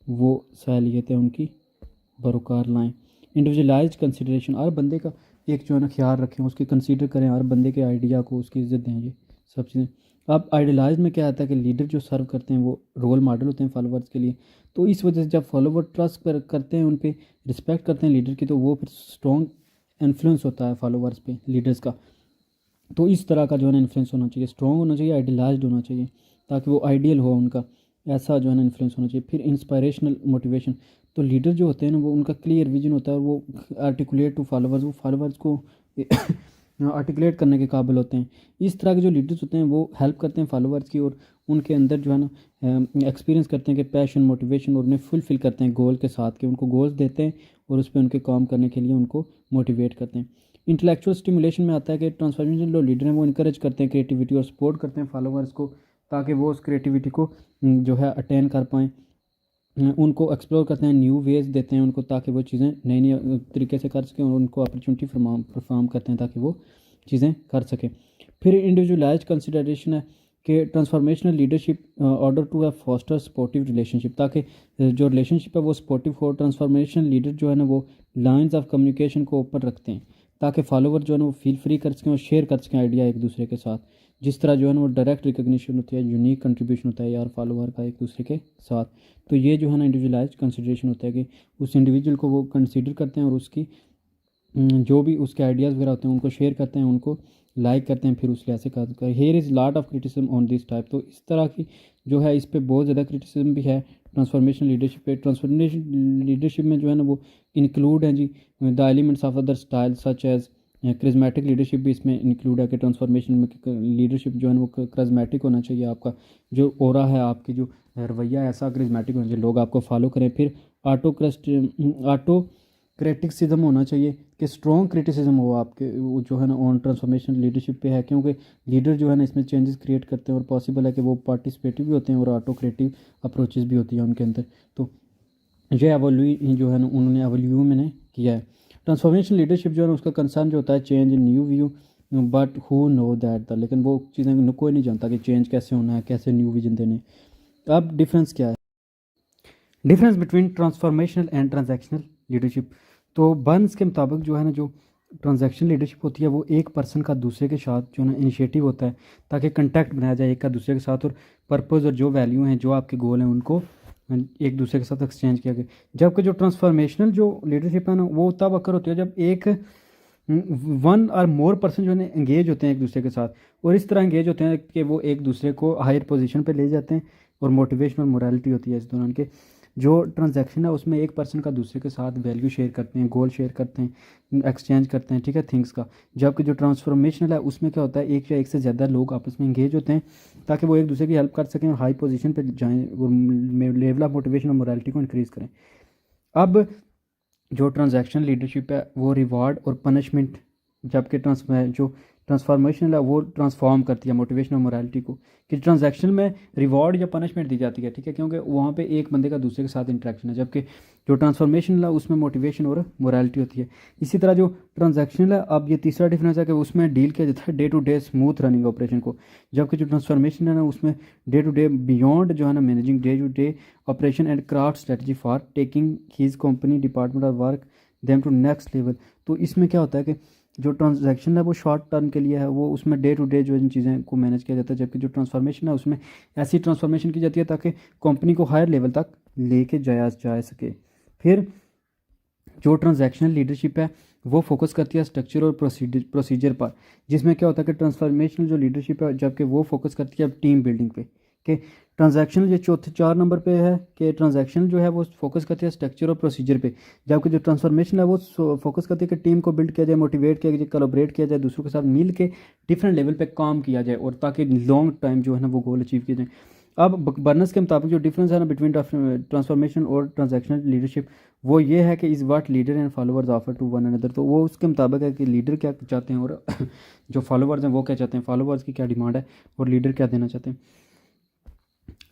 वो सलाहियतें उनकी बरकरार लाएँ। इंडिविजुअलाइज्ड कंसिडरेशन, हर बंदे का एक जो है ना ख्याल रखें, उसकी कंसीडर करें, हर बंदे के आइडिया को उसकी इज़्ज़त दें, ये सब चीज़ें। अब आइडियलाइज में क्या आता है कि लीडर जो सर्व करते हैं वो रोल मॉडल होते हैं फॉलोवर्स के लिए। तो इस वजह से जब फॉलोवर ट्रस्ट करते हैं, उन पे रिस्पेक्ट करते हैं लीडर की, तो वो फिर स्ट्रॉन्ग इन्फ्लुएंस होता है फॉलोवर्स पे लीडर्स का। तो इस तरह का जो है ना इन्फ्लुएंस होना चाहिए, स्ट्रॉन्ग होना चाहिए, आइडियलाइज्ड होना चाहिए, ताकि वो आइडियल हो उनका, ऐसा जो है ना इन्फ्लुएंस होना चाहिए। फिर इंस्पायरेशनल मोटिवेशन, तो लीडर जो होते हैं ना वो, उनका क्लियर विजन होता है और वो आर्टिकुलेट टू फॉलोवर्स, वो फॉलोवर्स को आर्टिकुलेट करने के काबिल होते हैं। इस तरह के जो लीडर्स होते हैं वो हेल्प करते हैं फॉलोवर्स की, और उनके अंदर जो है ना एक्सपीरियंस करते हैं कि पैशन, मोटिवेशन, और उन्हें फुलफ़िल करते हैं गोल के साथ, कि उनको गोल्स देते हैं और उस पर उनके काम करने के लिए उनको मोटिवेट करते हैं। इंटेलेक्चुअल स्टिमुलेशन में आता है कि ट्रांसफॉर्मेशन जो लीडर हैं वो इनकरेज करते हैं क्रिएटिविटी और सपोर्ट करते हैं फॉलोवर्स को, ताकि वो उस क्रिएटिविटी को जो है अटेन कर पाएँ। उनको एक्सप्लोर करते हैं, न्यू वेज देते हैं उनको, ताकि वो चीज़ें नई नई तरीके से कर सकें, और उनको अपॉर्चुनिटी परफॉर्म करते हैं ताकि वो चीज़ें कर सकें। फिर इंडिविजुअलाइज्ड कंसिडरेशन है कि ट्रांसफॉर्मेशनल लीडरशिप ऑर्डर टू है फॉस्टर सपोर्टिव रिलेशनशिप, ताकि जो रिलेशनशिप है वो सपोर्टिव हो। ट्रांसफॉर्मेशन लीडर जो है ना वो लाइंस ऑफ कम्युनिकेशन को ओपन रखते हैं, ताकि फॉलोवर जो है ना वो फील फ्री कर सकें और शेयर कर सकें आइडिया एक दूसरे के साथ। जिस तरह जो है ना वो डायरेक्ट रिकग्निशन होती है, यूनिक कंट्रीब्यूशन होता है यार फॉलोवर का एक दूसरे के साथ। तो ये जो है ना इंडिविजुअलाइज्ड कंसिडरेशन होता है कि उस इंडिविजुअल को वो कंसीडर करते हैं और उसकी जो भी उसके आइडियाज़ वगैरह होते हैं उनको शेयर करते हैं, उनको लाइक करते हैं, फिर उसके ऐसे कर here is lot of criticism on this type. तो इस तरह की जो है इस पे बहुत ज़्यादा क्रिटिसिज्म भी है ट्रांसफॉर्मेशन लीडरशिप पे। ट्रांसफॉर्मेशन लीडरशिप में जो है ना वो इंक्लूड है जी the elements of other style such as charismatic leadership भी इसमें इंक्लूड है कि ट्रांसफॉर्मेशन में लीडरशिप जो है ना वो क्रिज्मेटिक होना चाहिए, आपका जो ओरा है, आपकी जो रवैया है, ऐसा क्रिज्मेटिक होना चाहिए, लोग आपको फॉलो करें। फिर ऑटो क्रिटिसिज्म होना चाहिए कि स्ट्रॉन्ग क्रिटिसिज्म हो आपके, वो जो है ना ऑन ट्रांसफॉर्मेशन लीडरशिप पे है, क्योंकि लीडर जो है ना इसमें चेंजेस क्रिएट करते हैं और पॉसिबल है कि वो पार्टिसिपेटिव भी होते हैं और ऑटो क्रिएटिव अप्रोचेस भी होती है उनके अंदर। तो ये एवोल्यू जो है ना उन्होंने एवोल्यू मैंने किया है। ट्रांसफॉर्मेशन लीडरशिप जो है ना उसका कंसर्न जो होता है change in new view, but who know that the, लेकिन वो चीज़ें कोई नहीं जानता कि चेंज कैसे होना है, कैसे न्यू विजन देने। अब डिफरेंस क्या है? Difference between transformational and transactional leadership. तो बर्न्स के मुताबिक जो है ना जो ट्रांजैक्शनल लीडरशिप होती है वो एक पर्सन का दूसरे के साथ जो है ना इनिशिएटिव होता है, ताकि कंटेक्ट बनाया जाए एक का दूसरे के साथ, और पर्पज़ और जो वैल्यू हैं, जो आपके गोल हैं, उनको एक दूसरे के साथ एक्सचेंज किया गया। जबकि जो ट्रांसफॉर्मेशनल जो लीडरशिप है ना वो तब अक्सर होती है जब एक वन और मोर पर्सन जो है एंगेज होते हैं एक दूसरे के साथ, और इस तरह एंगेज होते हैं कि वो एक दूसरे को हायर पोजीशन पे ले जाते हैं, और मोटिवेशन और मोरालिटी होती है इस दौरान के। जो ट्रांजैक्शन है उसमें एक पर्सन का दूसरे के साथ वैल्यू शेयर करते हैं, गोल शेयर करते हैं, एक्सचेंज करते हैं, ठीक है, थिंग्स का। जबकि जो ट्रांसफॉर्मेशनल है उसमें क्या होता है, एक या एक से ज़्यादा लोग आपस में एंगेज होते हैं, ताकि वो एक दूसरे की हेल्प कर सकें और हाई पोजीशन पे जाएं और लेवल ऑफ मोटिवेशन और मोरालिटी को इंक्रीज़ करें। अब जो ट्रांजैक्शन लीडरशिप है वो रिवार्ड और पनिशमेंट, जबकि जो ट्रांसफॉर्मेशन है वो ट्रांसफॉर्म करती है मोटिवेशन और मोरालिटी को, कि ट्रांजैक्शन में रिवॉर्ड या पनिशमेंट दी जाती है, ठीक है, क्योंकि वहाँ पे एक बंदे का दूसरे के साथ इंटरेक्शन है, जबकि जो ट्रांसफॉर्मेशन है उसमें मोटिवेशन और मोरालिटी होती है। इसी तरह जो ट्रांजैक्शनल है, अब ये तीसरा डिफरेंस है कि उसमें डील किया जाता है day to day smooth running operation को, जबकि जो ट्रांसफॉर्मेशन है ना उसमें डे टू डे बियॉन्ड जो है ना managing day to day operation and craft strategy for taking his company department और work them to next level. तो इसमें क्या होता है कि जो ट्रांजैक्शन है वो शॉर्ट टर्म के लिए है, वो उसमें डे टू डे जो इन चीज़ें को मैनेज किया जाता है, जबकि जो ट्रांसफॉर्मेशन है उसमें ऐसी ट्रांसफॉर्मेशन की जाती है ताकि कंपनी को हायर लेवल तक लेके जाया जा सके। फिर जो ट्रांजैक्शनल लीडरशिप है वो फोकस करती है स्ट्रक्चर और प्रोसीजर पर, जिसमें क्या होता है कि ट्रांसफॉर्मेशनल जो लीडरशिप है जबकि वो फोकस करती है टीम बिल्डिंग पे, कि ट्रांजैक्शनल ये चौथे 4 नंबर पे है कि ट्रांजैक्शनल जो है वो फोकस करती है स्ट्रक्चर और प्रोसीजर पे, जबकि जो ट्रांसफॉर्मेशन है वो फोकस करती है कि टीम को बिल्ड किया जाए, मोटिवेट किया जाए, कोलैबोरेट किया जाए, दूसरों के साथ मिल के डिफरेंट लेवल पे काम किया जाए, और ताकि लॉन्ग टाइम जो है ना वो गोल अचीव किया जाए। अब बर्नस के मुताबिक जो डिफरेंस है ना बिटवीन ट्रांसफॉर्मेशन और ट्रांजैक्शनल लीडरशिप, वो ये है कि is what leader and followers offer to one another. तो वो उसके मुताबिक है कि लीडर क्या चाहते हैं और जो फॉलोअर्स हैं वो क्या चाहते हैं, फॉलोअर्स की क्या डिमांड है और लीडर क्या देना चाहते हैं।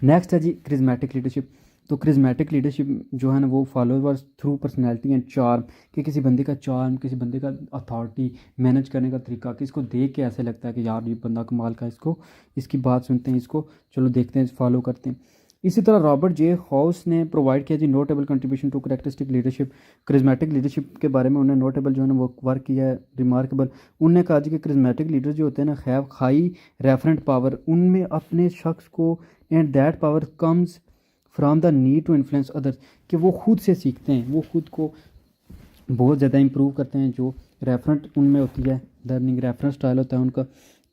नेक्स्ट है जी क्रिज्मेटिक लीडरशिप। तो क्रिज्मेटिक लीडरशिप जो है ना वो followers through personality and charm, कि किसी बंदे का चार्म, किसी बंदे का अथॉरिटी, मैनेज करने का तरीका, कि इसको देख के ऐसे लगता है कि यार ये बंदा कमाल का, इसको इसकी बात सुनते हैं, इसको चलो देखते हैं, फॉलो करते हैं। इसी तरह रॉबर्ट जे हाउस ने प्रोवाइड किया जी notable contribution to characteristic leadership. Charismatic leadership के बारे में उन्होंने नोटेबल जो है ना वो वर्क किया है, रिमार्केबल। उनने कहा जी कि क्रिज्मेटिक लीडर जो होते हैं ना हैव हाई रेफरेंट पावर, उनमें अपने शख्स को and that power comes from the need to influence others, कि वो खुद से सीखते हैं, वो खुद को बहुत ज़्यादा इंप्रूव करते हैं। जो रेफरेंट उनमें होती है, लर्निंग रेफरेंस स्टाइल होता है उनका,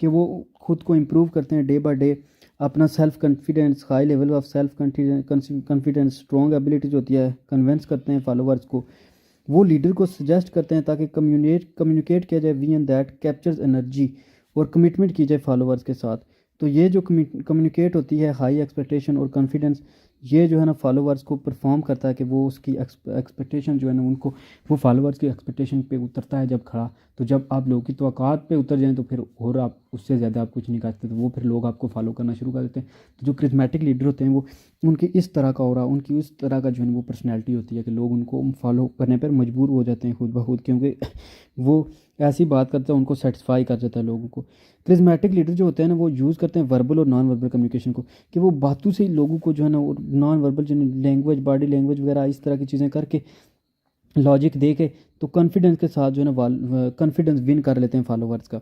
कि वो खुद को इम्प्रूव करते हैं डे बाय डे। अपना self confidence, high level of self confidence, strong abilities होती है, कन्विंस करते हैं फॉलोअर्स को, वो लीडर को सजेस्ट करते हैं ताकि कम्युनिकेट किया जाए विजन दैट कैप्चर्स एनर्जी, और कमिटमेंट की जाए फॉलोअर्स के साथ। तो ये जो कम्युनिकेट होती है हाई एक्सपेक्टेशन और कॉन्फिडेंस, ये जो है ना फॉलोअर्स को परफॉर्म करता है कि वो उसकी एक्सपेक्टेशन जो है ना उनको, वो फॉलोअर्स की एक्सपेक्टेशन पे उतरता है जब खड़ा। तो जब आप लोगों की तवक्कात पे उतर जाएं तो फिर और आप उससे ज़्यादा आप कुछ नहीं कर सकते, तो वो फिर लोग आपको फॉलो करना शुरू कर देते हैं। तो जो क्रिज्मेटिक लीडर होते हैं वो, उनकी इस तरह का ऑरा, उनकी उस तरह का जो है वो पर्सनैलिटी होती है कि लोग उनको फॉलो करने पर मजबूर हो जाते हैं खुद ब खुद, क्योंकि वो ऐसी बात करते हैं उनको सेटिस्फाई कर जाता है लोगों को। क्रिज्मेटिक लीडर जो होते हैं ना वो यूज़ करते हैं वर्बल और नॉन वर्बल कम्युनिकेशन को, कि वो बातों से ही लोगों को जो है ना नॉन वर्बल जो लैंग्वेज, बॉडी लैंग्वेज वगैरह इस तरह की चीज़ें करके, लॉजिक दे के, तो कॉन्फिडेंस के साथ जो है ना कॉन्फिडेंस विन कर लेते हैं फॉलोअर्स का।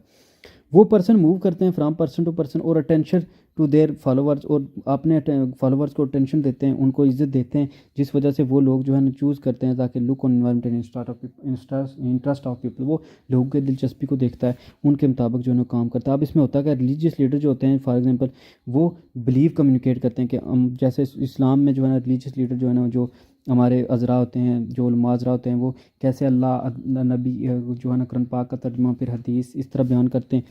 वो पर्सन मूव करते हैं फ्राम पर्सन टू पर्सन और अटेंशन टू देयर फॉलोअर्स, और अपने फॉलोअर्स को अटेंशन देते हैं, उनको इज्जत देते हैं, जिस वजह से वो लोग जो है ना चूज़ करते हैं ताकि look on environment and interest of people, वो लोगों के दिलचस्पी को देखता है, उनके मुताबिक जो है ना काम करता है। अब इसमें होता है कि रिलीजियस लीडर जो होते हैं फॉर एग्जांपल वो बिलीव कम्युनिकेट करते हैं, कि जैसे इस्लाम में जो है ना रिलीजियस लीडर जो है ना, जो हमारे अज़रा होते हैं, जो उलमा अज़रा होते हैं, वो कैसे अल्लाह नबी जो है ना कुरान पाक का तर्जुमा, फिर हदीस इस तरह बयान करते हैं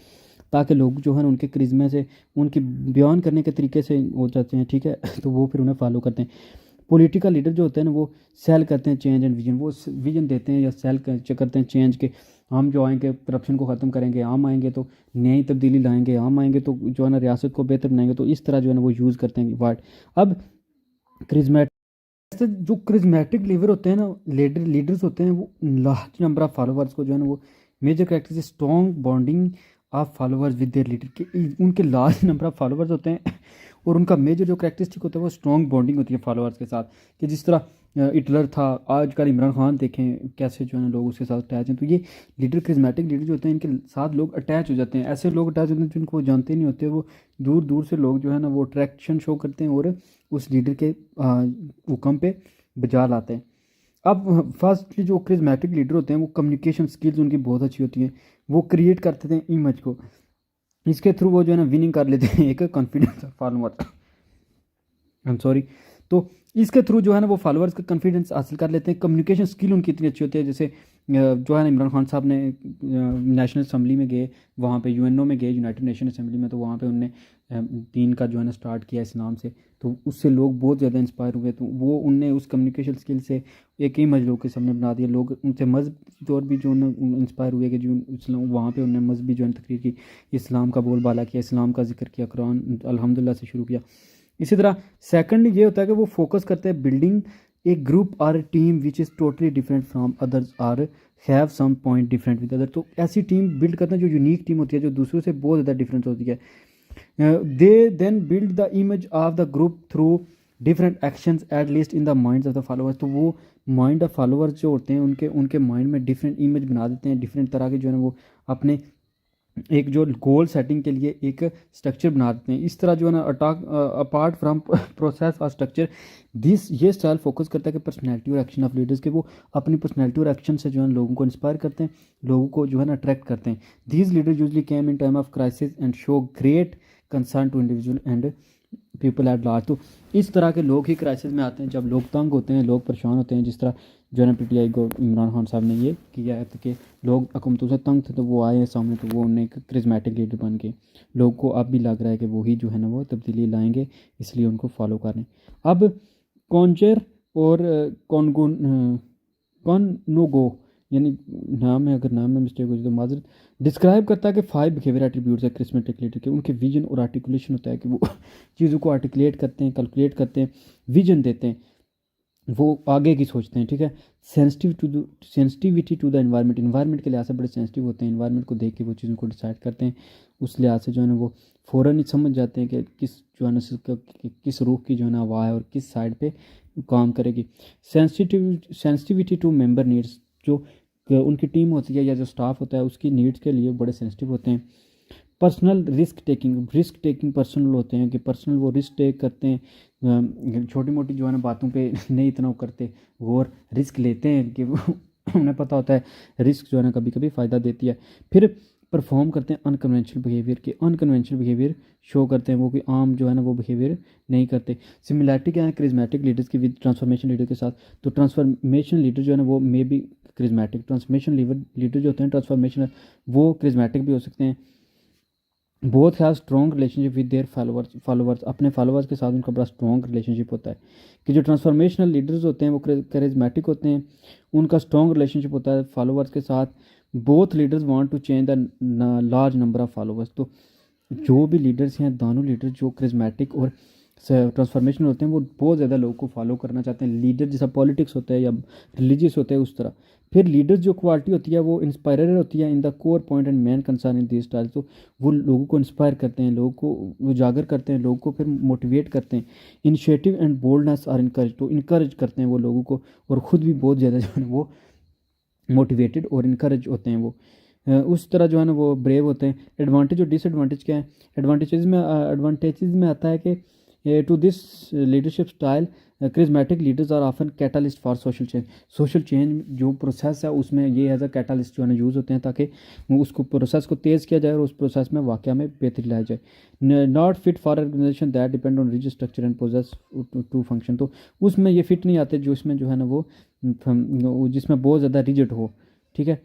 ताकि लोग जो है ना उनके क्रिज़मे से, उनके बयान करने के तरीके से हो जाते हैं, ठीक है। तो वो फिर उन्हें फॉलो करते हैं। पॉलिटिकल लीडर जो होते हैं ना वो सेल करते हैं चेंज एंड विजन, वो विजन देते हैं या सेल करते हैं चेंज के, हम जो आएंगे करप्शन को ख़त्म करेंगे, हम आएंगे तो नई तब्दीली लाएंगे, हम आएंगे तो जो है ना रियासत को बेहतर बनाएंगे। तो इस तरह जो है ना वो यूज़ करते हैं वर्ड। अब जो क्रिज्मेटिक लीडर होते हैं ना, लीडर्स होते हैं, वो लार्ज नंबर ऑफ फॉलोअर्स को जो है ना वो major characteristic strong bonding of followers with their leader, के उनके लार्ज नंबर ऑफ फॉलोअर्स होते हैं और उनका मेजर जो कैरेक्टरिस्टिक होता है वो स्ट्रॉन्ग बॉन्डिंग होती है फॉलोअर्स के साथ, कि जिस तरह हिटलर था, आजकल इमरान खान देखें कैसे जो है ना लोग उसके साथ अटैच हैं। तो ये लीडर क्रिज्मेटिक लीडर जो होते हैं इनके साथ लोग अटैच हो जाते हैं, ऐसे लोग अटैच होते हैं जिनको वो जानते नहीं होते, वो दूर दूर से लोग जो है ना वो अट्रैक्शन शो करते हैं और उस लीडर के हुक्म पे बजा लाते हैं। अब फर्स्टली जो क्रिज्मेटिक लीडर होते हैं वो कम्युनिकेशन स्किल्स उनकी बहुत अच्छी होती हैं, वो क्रिएट करते हैं इमेज को, इसके थ्रू वो जो है ना विनिंग कर लेते हैं एक confidence follower, I am sorry. तो इसके थ्रू जो है ना वो फॉलोअर्स का कॉन्फिडेंस हासिल कर लेते हैं। कम्युनिकेशन स्किल उनकी इतनी अच्छी होती है, जैसे जो है ना इमरान खान साहब ने नेशनल असम्बली में गए, वहाँ पे यूएनओ में गए, यूनाइटेड नेशन असम्बली में, तो वहाँ पे उनने दीन का जो है ना स्टार्ट किया इस्लाम से, तो उससे लोग बहुत ज़्यादा इंस्पायर हुए। तो वो उनने उस कम्युनिकेशन स्किल से एक ही मजलूब के सामने बना दिया। लोग उनसे मजहबी तौर भी जो है इंस्पायर हुए कि जो इस्लाम, वहाँ पे उन्होंने मजहबी जो है तकरीर की, इस्लाम का बोलबाला किया, इस्लाम का जिक्र किया, कुरान अल्हम्दुलिल्लाह से शुरू किया। इसी तरह सेकंडली ये होता है कि वो फोकस करते हैं बिल्डिंग ए ग्रुप और team which is totally different from others are have some point different with other. तो ऐसी टीम बिल्ड करते हैं जो यूनिक टीम होती है, जो दूसरों से बहुत ज़्यादा डिफरेंट होती है। They then build the image of the group through different actions at least in the minds of the followers. तो वो माइंड ऑफ फॉलोअर्स जो होते हैं उनके माइंड में डिफरेंट इमेज बना देते हैं, डिफरेंट तरह के जो है ना वो अपने एक जो गोल सेटिंग के लिए एक स्ट्रक्चर बना देते हैं। इस तरह जो है ना अपार्ट फ्रॉम प्रोसेस और स्ट्रक्चर दिस ये स्टाइल फोकस करता है कि पर्सनैलिटी और एक्शन ऑफ लीडर्स के वो अपनी पर्सनैलिटी और एक्शन से जो है लोगों को इंस्पायर करते हैं, लोगों को जो है ना अट्रैक्ट करते हैं। These leader usually came in time of crisis and show great concern to individual and people at large. तो इस तरह के लोग ही क्राइसिस में आते हैं, जब लोग तंग होते हैं, लोग परेशान होते हैं, जिस तरह जो है ना पीटीआई को इमरान खान साहब ने ये किया है कि लोग हुकूमतों से तंग थे तो वो आए हैं सामने, तो वो उन्हें एक क्रिज्मेटिक लीडर बन के लोग को अब भी लग रहा है कि वही जो है ना वो तब्दीली लाएंगे, इसलिए उनको फॉलो करें। अब कॉन्चर और कॉनगो यानी नाम है, अगर नाम में मिस्टेक हो जाए तो माजरत, डिस्क्राइब करता है कि 5 बिहेवियर एट्रीब्यूट्स है क्रिस्मेटिक लीडर के। उनके विजन और आर्टिकुलेशन होता है कि वो चीज़ों को आर्टिकुलेट करते हैं, कैलकुलेट करते हैं, विजन देते हैं, वो आगे की सोचते हैं। ठीक है। Sensitivity to the environment, environment के लिहाज से बड़े सेंसिटिव होते हैं, इन्वायरमेंट को देख के वो चीज़ों को डिसाइड करते हैं। उस लिहाज से जो है ना वो फ़ौरन ही समझ जाते हैं कि किस जो है ना किस रूख की जो है ना हवा है और किस साइड पे काम करेगी। सेंसिटिविटी टू मेंबर नीड्स, जो उनकी टीम होती है या जो स्टाफ होता है उसकी नीड्स के लिए बड़े सेंसिटिव होते हैं। पर्सनल रिस्क टेकिंग पर्सनल होते हैं कि पर्सनल वो रिस्क टेक करते हैं, छोटी मोटी जो है ना बातों पे नहीं इतना वो करते, और रिस्क लेते हैं कि वो उन्हें पता होता है रिस्क जो है ना कभी कभी फ़ायदा देती है। फिर परफॉर्म करते हैं अनकन्वेंशनल बिहेवियर के, अनकन्वेंशनल बिहेवियर शो करते हैं वो कि आम जो है ना वो बिहेवियर नहीं करते। सिमिलैरिटी क्या है क्रिज्मेटिक लीडर्स की विद ट्रांसफॉर्मेशन लीडर के साथ। तो ट्रांसफॉर्मेशन लीडर जो है ना वो may be charismatic, transformation leader जो होते हैं ट्रांसफॉर्मेशन वो क्रिज्मेटिक भी हो सकते हैं। Both have strong relationship with their followers, अपने फॉलोअर्स के साथ उनका बड़ा स्ट्रॉन्ग रिलेशनशिप होता है। कि जो ट्रांसफॉर्मेशनल लीडर्स होते हैं वो करिज्मेटिक होते हैं, उनका स्ट्रॉन्ग रिलेशनशिप होता है फॉलोअर्स के साथ। Both leaders want to change the large number of followers. तो जो भी लीडर्स हैं, दोनों लीडर जो करिज्मेटिक और ट्रांसफॉर्मेशनल होते हैं वो बहुत ज़्यादा लोगों को फॉलो करना चाहते हैं। लीडर जैसा पॉलिटिक्स होता है या रिलीजियस होता है उस तरह। फिर लीडर्स जो क्वालिटी होती है वो इंस्पायरर होती है in the core point and main concern in this style. तो वो लोगों को इंस्पायर करते हैं, लोगों को उजागर करते हैं, लोगों को फिर मोटिवेट करते हैं। Initiative and boldness are encourage, तो इनकरेज करते हैं वो लोगों को, और ख़ुद भी बहुत ज़्यादा जो है वो मोटिवेटेड और इनकरेज होते हैं वो। उस तरह जो है ना वो ब्रेव होते हैं। एडवांटेज और डिसएडवांटेज क्या है? एडवांटेजेस में आता है कि to this leadership style charismatic leaders are often catalyst for social change जो प्रोसेस है उसमें ये एज अ कैटालिस्ट जो है ना यूज़ होते हैं ताकि उसको प्रोसेस को तेज़ किया जाए और उस प्रोसेस में वाकया में बेहतरी लाई जाए। Not fit for organisation that depend on rigid structure and process to function, तो उसमें ये फिट नहीं आते जो इसमें जो है ना वो जिसमें बहुत ज़्यादा रिजिड हो। ठीक है।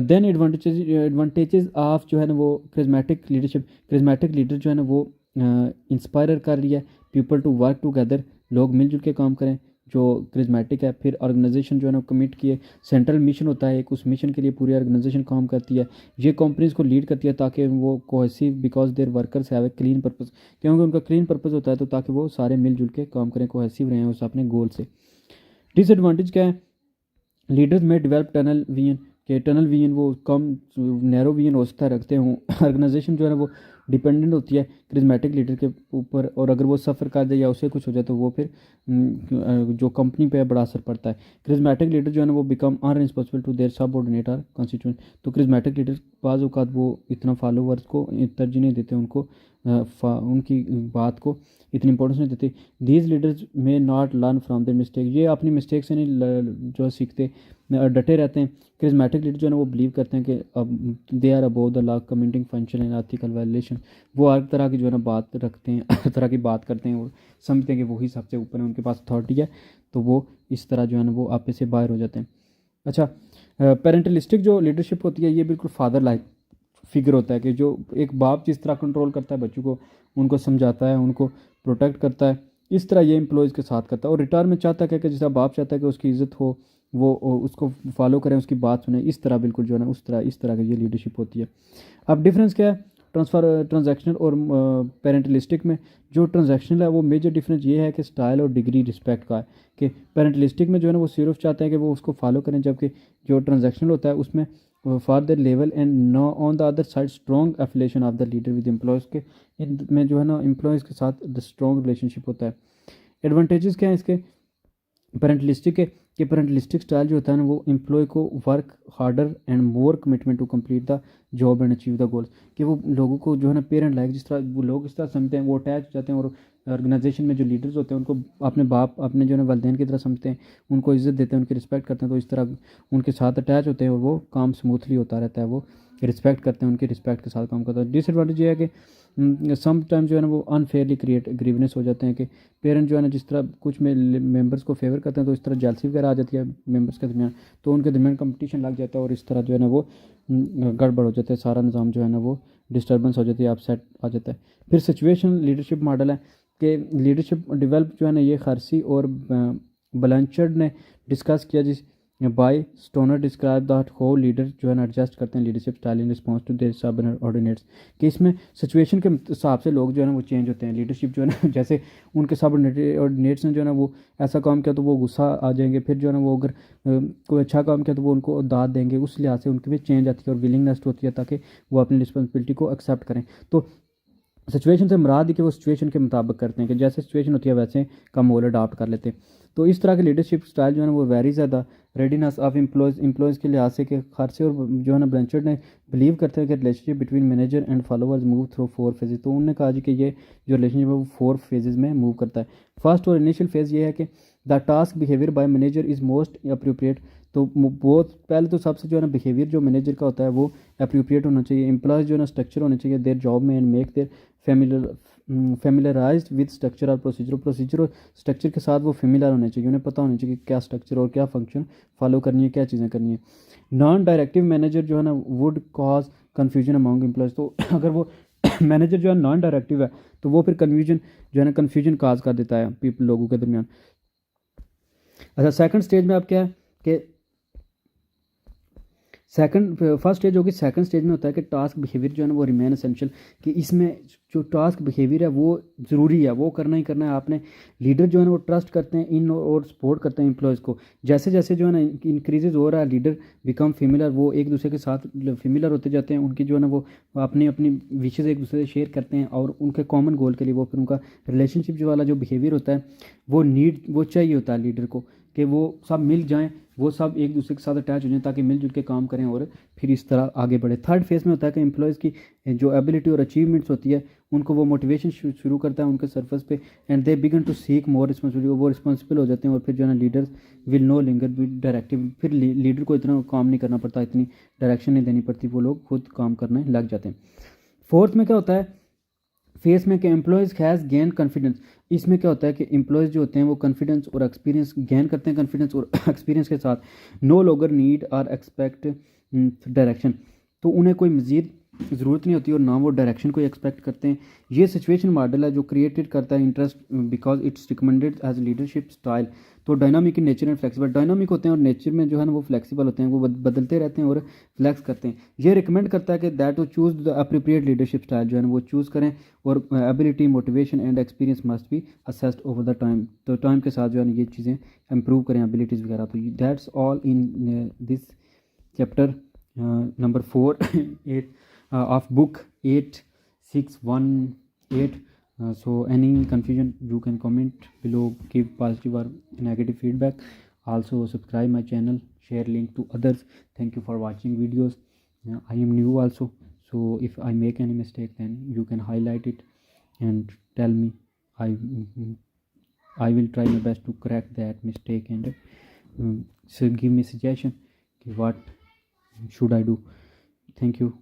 देन एडवांटेजेस ऑफ जो है ना वो क्रिज्मेटिक लीडर जो है ना वो इंस्पायर कर रही है पीपल टू वर्क टुगेदर, लोग मिलजुल के काम करें जो क्रिज्मेटिक है। फिर ऑर्गेनाइजेशन जो है ना कमिट किए, सेंट्रल मिशन होता है एक, उस मिशन के लिए पूरी ऑर्गेनाइजेशन काम करती है। ये कंपनीज को लीड करती है ताकि वो cohesive because their workers have a clean purpose, क्योंकि उनका क्लीन पर्पस होता है तो ताकि वो सारे मिलजुल के काम करें, कोहेसिव रहें उस अपने गोल से। डिसएडवांटेज क्या है? लीडर्स में डेवलप टनल विजन, के टनल विजन वो कम नैरो विजन हो सकता है रखते हों। ऑर्गेनाइजेशन जो है ना वो डिपेंडेंट होती है क्रिज्मेटिक लीडर के ऊपर, और अगर वो सफ़र कर दे या उसे कुछ हो जाए तो वो फिर जो कंपनी पे बड़ा असर पड़ता है। क्रिज्मेटिक लीडर जो है ना वो become unresponsible to their subordinate or constituent, तो क्रिज्मेटिक लीडर बाज़ औक़ात वो इतना फॉलोवर्स को तरजीह नहीं देते, उनको उनकी बात को इतनी इंपॉर्टेंस नहीं देते। दीज लीडर्स में not learn from their mistake, ये अपनी मिस्टेक से नहीं जो सीखते, डटे रहते हैं। क्रिज्मेटिक लीडर जो है ना वो बिलीव करते हैं कि अब they are above the law committing function and ethical violation, वो हर तरह की जो है ना बात रखते हैं, हर तरह की बात करते हैं और समझते हैं कि वही सबसे ऊपर है, उनके पास अथॉरिटी है, तो वो इस तरह जो है ना वो आपे से बाहर हो जाते हैं। अच्छा, पेरेंटलिस्टिक जो लीडरशिप होती है ये बिल्कुल फादर लाइक फिगर होता है कि जो एक बाप जिस तरह कंट्रोल करता है बच्चों को, उनको समझाता है, उनको प्रोटेक्ट करता है, इस तरह ये एम्प्लॉयज़ के साथ करता है। और रिटायर में चाहता है कि जिस तरह बाप चाहता है कि उसकी इज़्ज़त हो, वो उसको फॉलो करें, उसकी बात सुने, इस तरह बिल्कुल जो है ना उस तरह इस तरह की ये लीडरशिप होती है। अब डिफरेंस क्या है ट्रांजैक्शनल और पेरेंटलिस्टिक में? जो ट्रांजैक्शनल है वो मेजर डिफरेंस ये है कि स्टाइल और डिग्री रिस्पेक्ट का है, कि पेरेंटलिस्टिक में जो है ना वो सिर्फ चाहते हैं कि वो उसको फॉलो करें, जबकि जो ट्रांजैक्शनल होता है उसमें for the level and know on the other side strong affiliation of the leader with employees के, इनमें जो है ना एम्प्लॉयज़ के साथ द स्ट्रॉन्ग रिलेशनशिप होता है। एडवांटेजेस क्या है इसके पेरेंटलिस्टिक के? कि पेरेंटलिस्टिक स्टाइल जो होता है ना वो एम्प्लॉय को work harder and more commitment to complete the job and achieve the goals, कि वो लोगों को जो है ना पेरेंट लाइक जिस तरह वो लोग इस तरह समझते हैं, वो अटैच हो जाते हैं, और ऑर्गेनाइजेशन में जो लीडर्स होते हैं उनको अपने बाप अपने जो है वालदेन की तरह समझते हैं, उनको इज़्ज़त देते हैं, उनकी रिस्पेक्ट करते हैं, तो इस तरह उनके साथ अटैच होते हैं और वो काम स्मूथली होता रहता है, वो रिस्पेक्ट करते हैं, उनकी रिस्पेक्ट के साथ काम करता है। डिसएडवांटेज ये है कि सम टाइम जो है ना वो अनफेयरली क्रिएट ग्रीवनेस हो जाते हैं, कि पेरेंट जो है ना जिस तरह कुछ में मेंबर्स को फेवर करते हैं तो इस तरह जेलसी वगैरह आ जाती है मेंबर्स के दरमियान, तो उनके दरमियान कंपटीशन लग जाता है, और इस तरह जो है ना वो गड़बड़ हो जाता है, सारा निज़ाम जो है ना वो डिस्टर्बेंस हो जाती है, अपसेट आ जाता है। फिर सिचुएशन लीडरशिप मॉडल है कि लीडरशिप डेवलप जो है ना ये खारसी और ब्लैंचर्ड ने डिस्कस किया, जिस by Stoner describe that how leader जो है ना एडजस्ट करते हैं leadership style in response to their subordinates, कि इसमें सिचुएशन के हिसाब से लोग जो है ना वो चेंज होते हैं। लीडरशिप जो है ना जैसे उनके सबऑर्डिनेट्स ने जो है ना वो ऐसा काम किया तो वो गुस्सा आ जाएंगे, फिर जो है ना वो अगर कोई अच्छा काम किया तो वो उनको दाद देंगे, उस लिहाज से उनकी भी चेंज आती है और विलिंगनेस होती है ताकि वो अपनी रिस्पॉन्सिबिलिटी को एक्सेप्ट करें। तो सिचुएशन से मुराद है कि वो सिचुएशन के मुताबिक करते हैं, कि जैसे सिचुएशन होती है वैसे का मोल अडॉप्ट कर लेते हैं। तो इस तरह के लीडरशिप स्टाइल जो है ना वो वेरी ज़्यादा रेडीनेस ऑफ एम्प्लॉयज़ के लिहाज से, कि खारसे और जो है ना ब्लैंचर्ड ने बिलीव करते हैं कि relationship between manager and followers move through 4 phases. तो उन्होंने कहा जी कि ये जो रिलेशनशिप है वो 4 फेजेज में मूव करता है। फर्स्ट और इनिशियल फेज़ ये है कि the task behaviour by manager is most appropriate. तो बहुत पहले तो सबसे जो है ना बिहेवियर जो मैनेजर का होता है वो अप्रोप्रिएट होना चाहिए। एम्प्लॉयज़ जो है ना स्ट्रक्चर होने चाहिए देयर जॉब में, and make their familiarized with structure और प्रोसीजर और स्ट्रक्चर के साथ वो फेमिलर होने चाहिए, उन्हें पता होना चाहिए कि क्या स्ट्रक्चर और क्या फंक्शन फॉलो करनी है, क्या चीज़ें करनी है। नॉन डायरेक्टिव मैनेजर जो है ना would cause confusion among employees. तो अगर वो मैनेजर जो है नॉन डायरेक्टिव है तो वो फिर कन्फ्यूजन जो है ना कन्फ्यूजन काज कर देता है पीपल लोगों के दरमियान। अच्छा, सेकंड स्टेज में अब क्या है कि फर्स्ट स्टेज होगी, सेकंड स्टेज में होता है कि टास्क बिहेवियर जो है ना वो रिमेन एसेंशियल, कि इसमें जो टास्क बिहेवियर है वो ज़रूरी है, वो करना ही करना है आपने। लीडर जो है ना वो ट्रस्ट करते हैं इन और सपोर्ट करते हैं एम्प्लॉयज़ को। जैसे जैसे जो है ना इंक्रीजेज हो रहा है लीडर बिकम फेमिलर, वो एक दूसरे के साथ फेमिलर होते जाते हैं, उनकी जो है ना वो अपनी अपनी विशेज़ एक दूसरे से शेयर करते हैं, और उनके कॉमन गोल के लिए वो फिर उनका रिलेशनशिप जो वाला जो बिहेवियर होता है वो चाहिए होता है लीडर को, कि वो सब मिल जाएं, वो सब एक दूसरे के साथ अटैच हो जाएं ताकि मिलजुल के काम करें और फिर इस तरह आगे बढ़े। थर्ड फेज़ में होता है कि एम्प्लॉयज़ की जो एबिलिटी और अचीवमेंट्स होती है उनको वो मोटिवेशन शुरू करता है उनके सर्फस पे, and they begin to seek more responsibility, वो रिस्पॉन्सिबल हो जाते हैं, और फिर जो है ना leaders will no longer be directive, फिर लीडर को इतना काम नहीं करना पड़ता, इतनी डायरेक्शन नहीं देनी पड़ती, वो लोग खुद काम करने लग जाते हैं। फोर्थ में क्या होता है फेस में कि एम्प्लॉयज़ हैज़ गेन कॉन्फिडेंस। इसमें क्या होता है कि एम्प्लॉयज़ जो होते हैं वो कॉन्फिडेंस और एक्सपीरियंस गेन करते हैं, कॉन्फिडेंस और एक्सपीरियंस के साथ नो लॉन्गर नीड और एक्सपेक्ट डायरेक्शन, तो उन्हें कोई मज़ीद ज़रूरत नहीं होती और ना वो डायरेक्शन को एक्सपेक्ट करते हैं। ये सिचुएशन मॉडल है जो क्रिएटेड करता है interest because it's recommended as leadership style. तो dynamic in nature and flexible, dynamic होते हैं और नेचर में जो है ना वो फ्लेक्सिबल होते हैं, वो बदलते रहते हैं और फ्लैक्स करते हैं। ये रिकमेंड करता है कि दैट वो choose the appropriate leadership style जो है ना वो चूज़ करें, और ability motivation and experience must be assessed over the time. तो टाइम के साथ जो है ना ये चीज़ें इंप्रूव करें एबिलिटीज़ वगैरह। तो that's all in this chapter number 4 8 of book 8618. So any confusion you can comment below, give positive or negative feedback. Also subscribe my channel, share link to others. Thank you for watching videos. I am new also, so if I make any mistake then you can highlight it and tell me. I will try my best to correct that mistake, and so give me suggestion what should I do. Thank you.